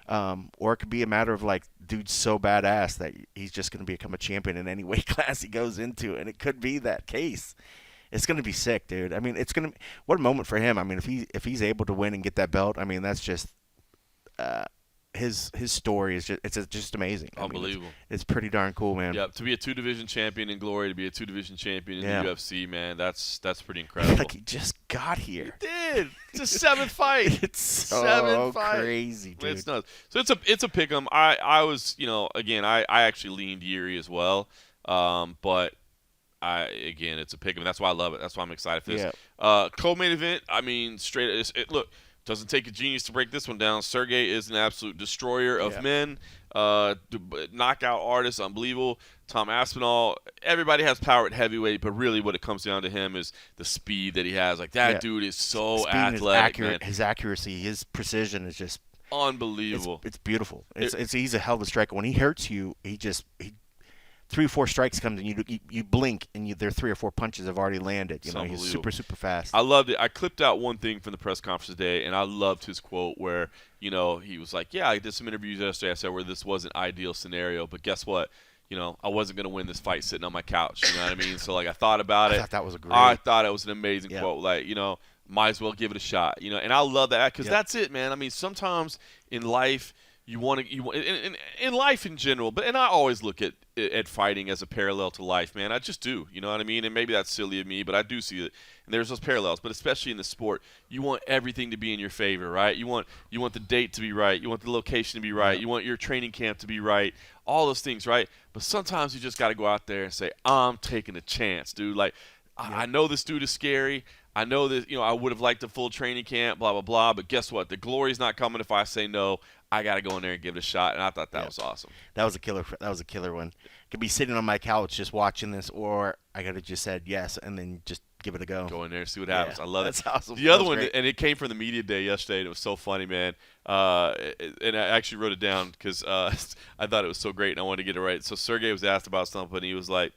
Or it could be a matter of like, dude's so badass that he's just going to become a champion in any weight class he goes into, and it could be that case. It's going to be sick, dude. I mean, what a moment for him. I mean, if he's able to win and get that belt, I mean, that's just his story is just amazing. Unbelievable. I mean, it's pretty darn cool, man. Yeah, to be a 2-division champion in Glory, to be a 2-division champion in the UFC, man, that's pretty incredible. Like he just got here. He did. It's a 7th fight. It's so crazy, dude. It's nuts. So it's a pick 'em. I was, again, I actually leaned Yuri as well, but it's a pick 'em. That's why I love it. That's why I'm excited for this. Yeah. Co-main event. I mean, look. Doesn't take a genius to break this one down. Sergey is an absolute destroyer of men. Knockout artist, unbelievable. Tom Aspinall, everybody has power at heavyweight, but really what it comes down to him is the speed that he has. Like, that dude is so athletic, man. His accuracy, his precision is just unbelievable. It's beautiful. He's a hell of a striker. When he hurts you, he 3 or 4 strikes comes and you blink and there 3 or 4 punches have already landed. He's super fast. I loved it. I clipped out one thing from the press conference today, and I loved his quote where he was like, "Yeah, I did some interviews yesterday. I said where this was an ideal scenario, but guess what? I wasn't going to win this fight sitting on my couch. You know what I mean? So like I thought about it. I thought that was I thought it was an amazing quote. Like might as well give it a shot. And I love that because that's it, man. I mean, sometimes in life. In life in general, and I always look at fighting as a parallel to life, man. I just do, you know what I mean? And maybe that's silly of me, but I do see it. And there's those parallels, but especially in the sport, you want everything to be in your favor, right? You want the date to be right, you want the location to be right, you want your training camp to be right, all those things, right? But sometimes you just got to go out there and say, I'm taking a chance, dude. Like, I know this dude is scary. I know that I would have liked a full training camp, blah blah blah. But guess what? The glory's not coming if I say no. I got to go in there and give it a shot, and I thought that was awesome. That was a killer. That was a killer one. Could be sitting on my couch just watching this, or I could have just said yes and then just give it a go. Go in there and see what happens. I love it. That's awesome. The other one, and it came from the media day yesterday, and it was so funny, man. And I actually wrote it down because I thought it was so great, and I wanted to get it right. So Sergey was asked about something, and he was like,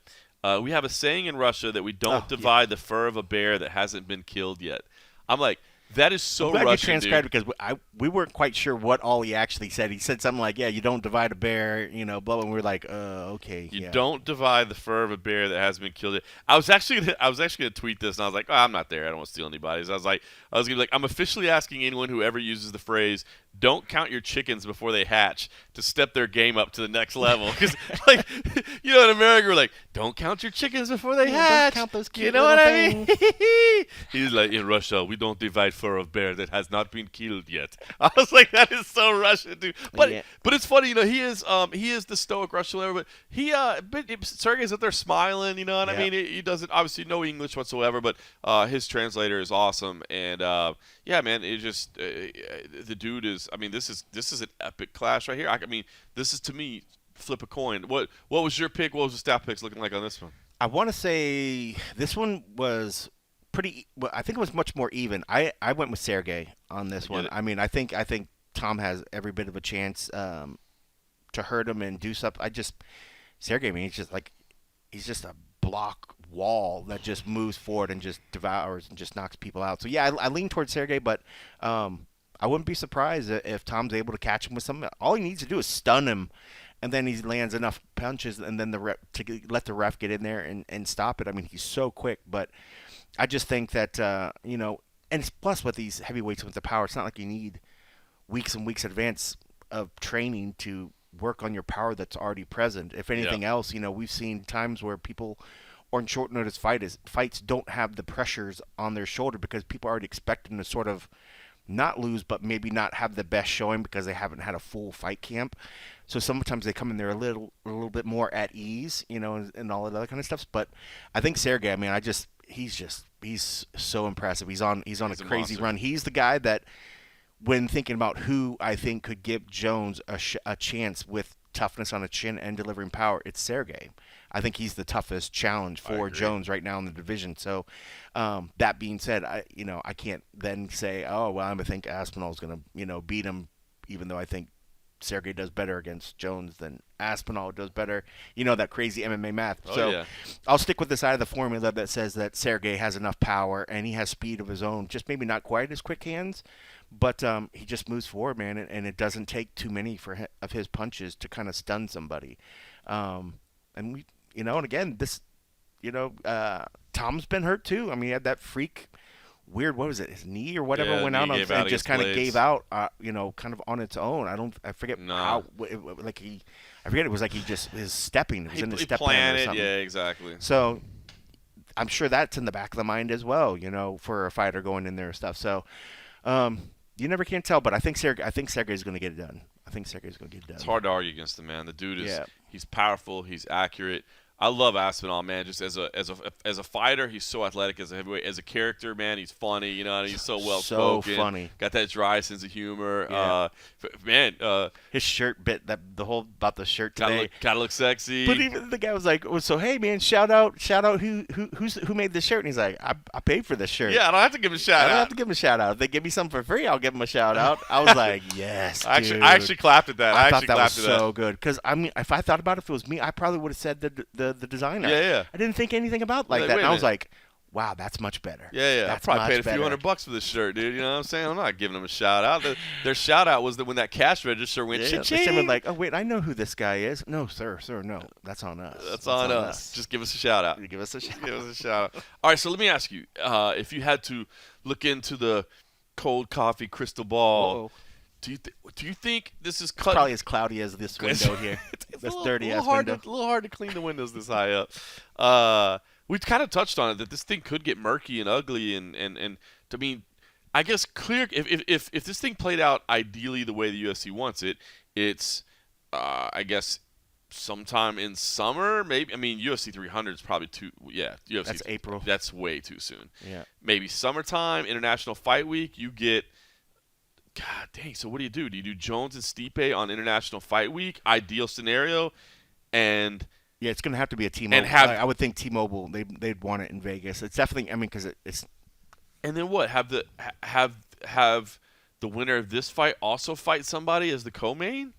we have a saying in Russia that we don't divide the fur of a bear that hasn't been killed yet. I'm like, that is so Russian, Russian, you transcribed because we weren't quite sure what all he actually said. He said something like, you don't divide a bear, blah, blah. And we were like, okay. You don't divide the fur of a bear that hasn't been killed yet. I was actually gonna tweet this, and I was like, I'm not there. I don't want to steal anybody's. I was gonna be like, I'm officially asking anyone who ever uses the phrase, don't count your chickens before they hatch, to step their game up to the next level. Because, like, in America, we're like, don't count your chickens before they hatch. Don't count those cute you know what I things. mean? He's like, in Russia, we don't divide fur of bear that has not been killed yet. I was like, that is so Russian, dude. But Yeah. but it's funny, he is the stoic Russian whatever, but Sergey's up there smiling, you know what I Yeah. mean? He doesn't obviously no English whatsoever, but his translator is awesome, and yeah, man, it just the dude is. I mean, this is an epic clash right here. I mean, this is to me flip a coin. What was your pick? What was the stat picks looking like on this one? I want to say this one was pretty. Well, I think it was much more even. I went with Sergey on I this get one. it. I mean, I think Tom has every bit of a chance to hurt him and do something. Sergey. I mean, he's just a block wall that just moves forward and just devours and just knocks people out. So yeah, I lean towards Sergey, but I wouldn't be surprised if Tom's able to catch him with something. All he needs to do is stun him, and then he lands enough punches, and then let the ref get in there and stop it. I mean, he's so quick, but I just think that and it's plus with these heavyweights with the power, it's not like you need weeks and weeks advance of training to work on your power that's already present. If Yeah. anything else, we've seen times where people on short notice fights don't have the pressures on their shoulder because people already expect them to sort of not lose, but maybe not have the best showing because they haven't had a full fight camp. So sometimes they come in there a little bit more at ease, and all that other kind of stuff. But I think Sergey, I mean, he's so impressive. He's on a He's a crazy monster. run. He's the guy that when thinking about who I think could give Jones a chance with toughness on a chin and delivering power, it's Sergey. I think he's the toughest challenge I for agree. Jones right now in the division. So, that being said, I can't then say, oh well, I think Aspinall's gonna beat him, even though I think Sergey does better against Jones than Aspinall does better. That crazy MMA math. Oh So yeah. I'll stick with the side of the formula that says that Sergey has enough power and he has speed of his own, just maybe not quite as quick hands, but he just moves forward, man, and it doesn't take too many of his punches to kind of stun somebody. And and again, Tom's been hurt too. I mean, he had that freak weird, what was it, his knee or whatever Yeah, went knee out on gave and out just against kind of Blades. gave out, kind of on its own. I forget Nah. how, I forget, it was like he just his stepping. It was in his He step plan or planted. something. Yeah, exactly. So I'm sure that's in the back of the mind as well, for a fighter going in there and stuff. So you never can tell, but I think Sergey's going to get it done. I think Sergey's going to get it done. It's hard to argue against the man. The dude is Yeah. he's powerful. He's accurate. I love Aspinall, man. Just as a fighter, he's so athletic. As a heavyweight, as a character, man, he's funny. And he's so well So spoken. funny. Got that dry sense of humor. Yeah. Man, His shirt bit that the whole about the shirt today. gotta look sexy. But even the guy was like, "Oh, so hey man, shout out who made this shirt?" And he's like, "I paid for this shirt." Yeah, I don't have to give him a I shout don't out. have to give him a shout out. If they give me something for free, I'll give him a shout out. I was like, "Yes, dude." I actually clapped at that. I thought actually that was clapped at that. so good because I mean, if I thought about it, if it was me, I probably would have said the designer. Yeah. I didn't think anything about like Like, that. wait And a I was minute. like, "Wow, that's much better." Yeah. I That's probably much paid a few better. $100 for this shirt, dude. You know what I'm saying? I'm not giving them a shout out. Their shout out was that when that cash register went Yeah, cha-ching. someone like, "Oh wait, I know who this guy is." No, sir, no, that's on us. That's on us. Just give us a shout out. You give us a shout. Give us a shout out. All right, so let me ask you: if you had to look into the cold coffee crystal ball, Whoa. do you think this is Probably as cloudy as this window here. It's This a dirty little ass hard window. a little hard to clean the windows this high up. We kind of touched on it that this thing could get murky and ugly, and I mean, I guess clear if this thing played out ideally the way the UFC wants it, it's I guess sometime in summer, maybe. I mean, UFC 300 is probably too. Yeah, UFC. That's April. That's way too soon. Yeah. Maybe summertime, International Fight Week. You get. God dang. So what do? Do you do Jones and Stipe on International Fight Week? Ideal scenario, and Yeah, it's gonna have to be a T-Mobile. And have- I would think T-Mobile. They'd want it in Vegas. It's definitely. I mean, because it's and then what? Have the winner of this fight also fight somebody as the co-main,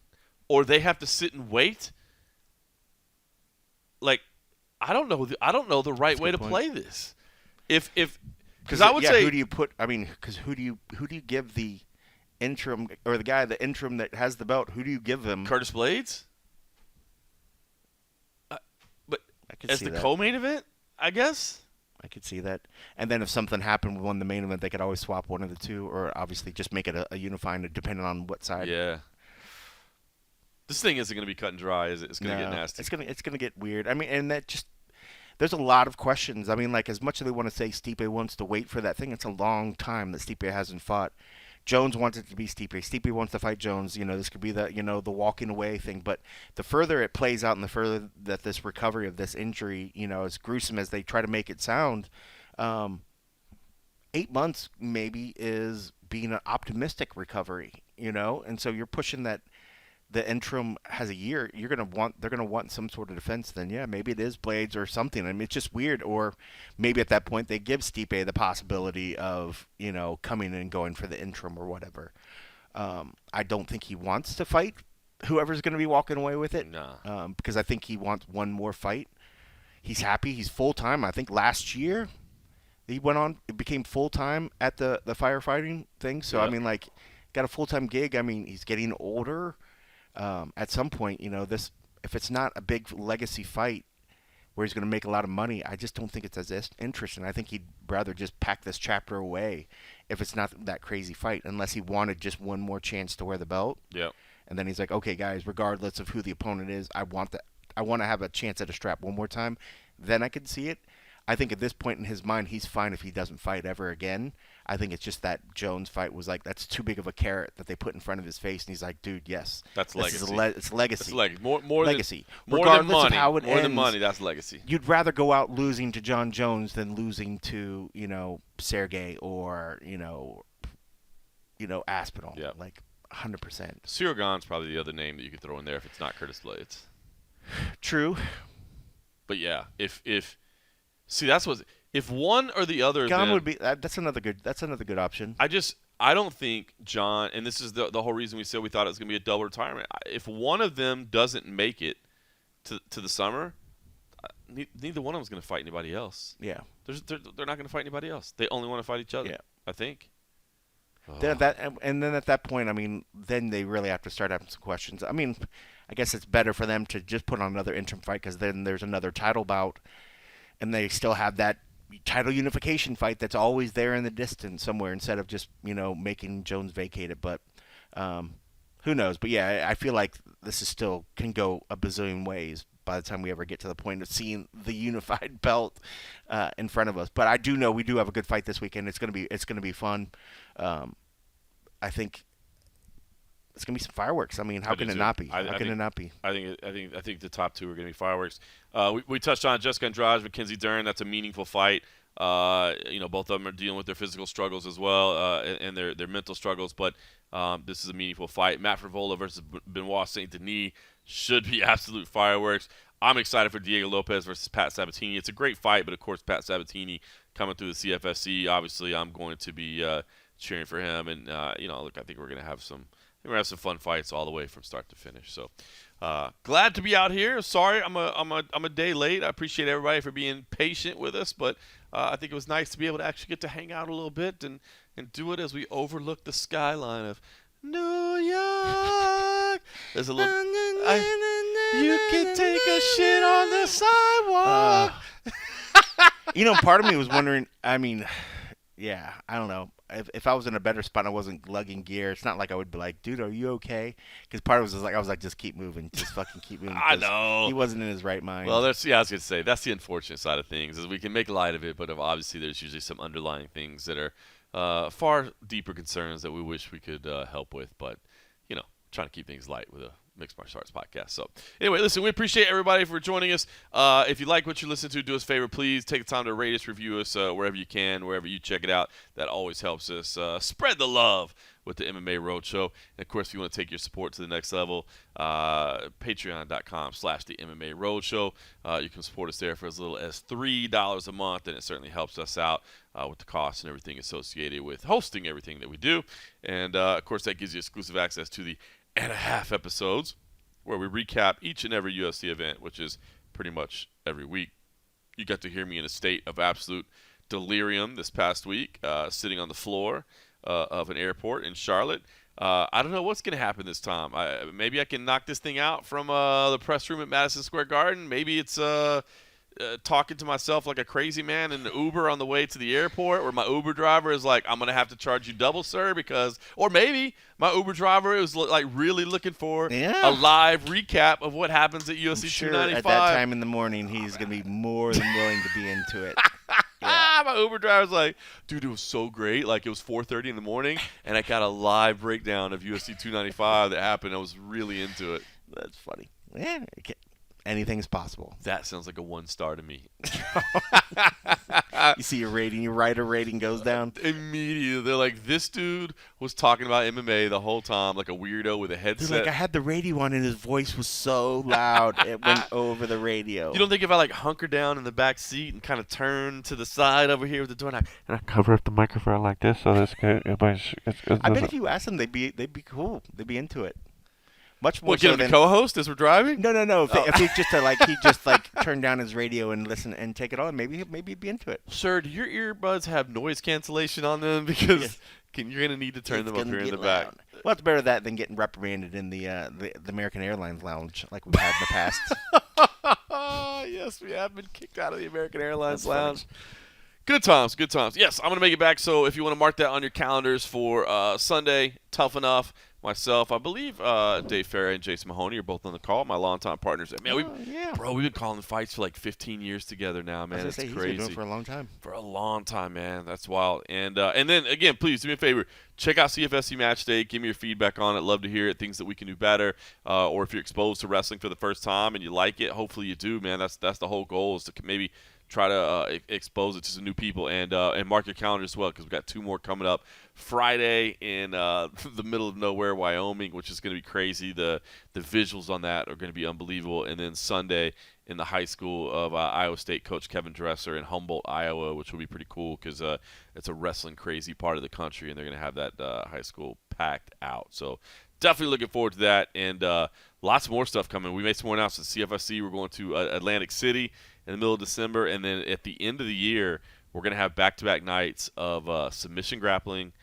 or they have to sit and wait? Like, I don't know. I don't know the right a way good to point. play this. Because I would say who do you put? I mean, because who do you give the interim or the interim that has the belt? Who do you give him? Curtis Blades. But I could as see the that. co-main event, I guess. I could see that. And then if something happened with the main event, they could always swap one of the two, or obviously just make it a unifying, depending on what side. Yeah. This thing isn't going to be cut and dry, is it? It's going to No, get nasty. It's gonna get weird. I mean, and there's a lot of questions. I mean, like as much as they want to say Stipe wants to wait for that thing, it's a long time that Stipe hasn't fought. Jones wants it to be Stipe. Stipe wants to fight Jones. This could be the walking away thing. But the further it plays out, and the further that this recovery of this injury, as gruesome as they try to make it sound, 8 months maybe is being an optimistic recovery. And so you're pushing that the interim has a year, they're gonna want some sort of defense. Then yeah, maybe it is blades or something. I mean, it's just weird. Or maybe at that point they give Stipe the possibility of coming and going for the interim or whatever. I don't think he wants to fight whoever's going to be walking away with it. Nah. Because I think he wants one more fight. He's happy. He's full time. I think last year he went on. It became full time at the firefighting thing. So Yep. I mean, like, got a full time gig. I mean, he's getting older. At some point, this if it's not a big legacy fight where he's going to make a lot of money, I just don't think it's as interesting. I think he'd rather just pack this chapter away if it's not that crazy fight, unless he wanted just one more chance to wear the belt. Yep. And then he's like, okay, guys, regardless of who the opponent is, I want to have a chance at a strap one more time. Then I could see it. I think at this point in his mind, he's fine if he doesn't fight ever again. I think it's just that Jones fight was like, that's too big of a carrot that they put in front of his face, and he's like, dude, yes, That's this legacy. it's legacy. That's legacy. More legacy. Than, more Regardless than money. of how it more ends, than money. That's legacy. you'd rather go out losing to Jon Jones than losing to Sergey or Aspinall. Yep. Like 100%. Cyril Gane's probably the other name that you could throw in there if it's not Curtis Blades. True. But yeah, if see that's what if one or the other, Gane then would be. That's another good option. I don't think Jon, and this is the whole reason we said we thought it was going to be a double retirement. If one of them doesn't make it to the summer, neither one of them is going to fight anybody else. Yeah. They're not going to fight anybody else. They only want to fight each other. Yeah. I think. Then then at that point, I mean, then they really have to start having some questions. I mean, I guess it's better for them to just put on another interim fight because then there's another title bout, and they still have that title unification fight that's always there in the distance somewhere instead of just making Jones vacate it. But who knows? But yeah, I feel like this is still can go a bazillion ways by the time we ever get to the point of seeing the unified belt in front of us. But I do know we do have a good fight this weekend. It's gonna be fun. I think it's gonna be some fireworks. I mean, how can it not be? How can it not be? I think the top two are going to be fireworks. We touched on Jessica Andrade, Mackenzie Dern. That's a meaningful fight. Both of them are dealing with their physical struggles as well and their mental struggles. But this is a meaningful fight. Matt Frivola versus Benoit Saint Denis should be absolute fireworks. I'm excited for Diego Lopez versus Pat Sabatini. It's a great fight, but of course Pat Sabatini coming through the CFFC. Obviously, I'm going to be cheering for him. And look, I think we're gonna have some fun fights all the way from start to finish. So glad to be out here. Sorry, I'm a day late. I appreciate everybody for being patient with us, but I think it was nice to be able to actually get to hang out a little bit and do it as we overlook the skyline of New York. There's a little. You can take a shit on the sidewalk. Part of me was wondering. I mean, yeah, I don't know. If I was in a better spot and I wasn't lugging gear, it's not like I would be like, dude, are you okay? Because part of it was just like, I was like, just keep moving. Just fucking keep moving. I know. He wasn't in his right mind. Well, I was going to say, that's the unfortunate side of things, is we can make light of it, but obviously there's usually some underlying things that are far deeper concerns that we wish we could help with. But, trying to keep things light with a Mixed Martial Arts podcast. So, anyway, listen, we appreciate everybody for joining us. If you like what you listen to, do us a favor. Please take the time to rate us, review us wherever you can, wherever you check it out. That always helps us spread the love with the MMA Roadshow. And, of course, if you want to take your support to the next level, patreon.com/the MMA Roadshow. You can support us there for as little as $3 a month, and it certainly helps us out with the costs and everything associated with hosting everything that we do. And, of course, that gives you exclusive access to the and a half episodes where we recap each and every UFC event, which is pretty much every week. You got to hear me in a state of absolute delirium this past week, sitting on the floor of an airport in Charlotte. I don't know what's going to happen this time. Maybe I can knock this thing out from the press room at Madison Square Garden. Maybe it's talking to myself like a crazy man in the Uber on the way to the airport, where my Uber driver is like, I'm going to have to charge you double, sir, because – or maybe my Uber driver was like really looking for a live recap of what happens at UFC 295. At that time in the morning, he's going to be more than willing to be into it. Yeah. My Uber driver's like, dude, it was so great. Like, it was 4:30 in the morning, and I got a live breakdown of UFC 295 that happened. I was really into it. That's funny. Yeah, anything's possible. That sounds like a 1-star to me. You see your rating, your writer rating goes down. Immediately. They're like, this dude was talking about MMA the whole time like a weirdo with a headset. Dude, like, I had the radio on, and his voice was so loud it went over the radio. You don't think if I, like, hunker down in the back seat and kind of turn to the side over here with the door, and I cover up the microphone like this so that's good. I bet if you asked them, they'd be cool. They'd be into it. Much more. What, get him to co-host as we're driving? No. If he just turn down his radio and listen and take it on, maybe he'd be into it. Sir, do your earbuds have noise cancellation on them? Because you're gonna need to turn them up here in the back. Well, it's better that than getting reprimanded in the American Airlines lounge like we've had in the past. Yes, we have been kicked out of the American Airlines lounge. Good times. Yes, I'm gonna make it back. So if you want to mark that on your calendars for Sunday, Tough Enough. Myself, I believe Dave Farah and Jason Mahoney are both on the call. My longtime partners. Man, we've been calling fights for like 15 years together now, man. It's crazy. He's been doing it for a long time. For a long time, man. That's wild. And then again, please do me a favor. Check out CFSC Match Day. Give me your feedback on it. Love to hear it. Things that we can do better. Or if you're exposed to wrestling for the first time and you like it, hopefully you do, man. That's the whole goal, is to maybe try to expose it to some new people, and mark your calendar as well, because we've got 2 more coming up. Friday in the middle of nowhere, Wyoming, which is going to be crazy. The visuals on that are going to be unbelievable. And then Sunday in the high school of Iowa State coach Kevin Dresser in Humboldt, Iowa, which will be pretty cool because it's a wrestling crazy part of the country, and they're going to have that high school packed out. So definitely looking forward to that, and lots more stuff coming. We made some more announcements. CFSC, we're going to Atlantic City in the middle of December, and then at the end of the year, we're going to have back-to-back nights of submission grappling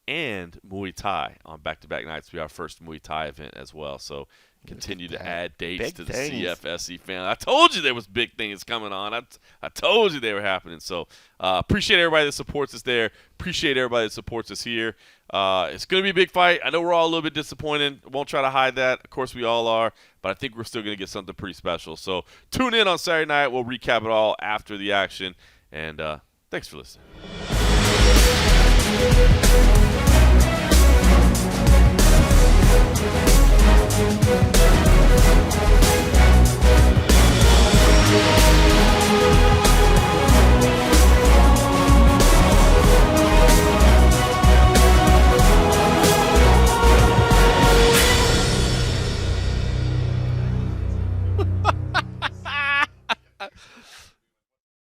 and Muay Thai on back-to-back nights. We have our first Muay Thai event as well. So continue to add dates to the CFSC fan. I told you there was big things coming on. I told you they were happening. So appreciate everybody that supports us there. Appreciate everybody that supports us here. It's going to be a big fight. I know we're all a little bit disappointed. Won't try to hide that. Of course we all are. But I think we're still going to get something pretty special. So tune in on Saturday night. We'll recap it all after the action. And thanks for listening.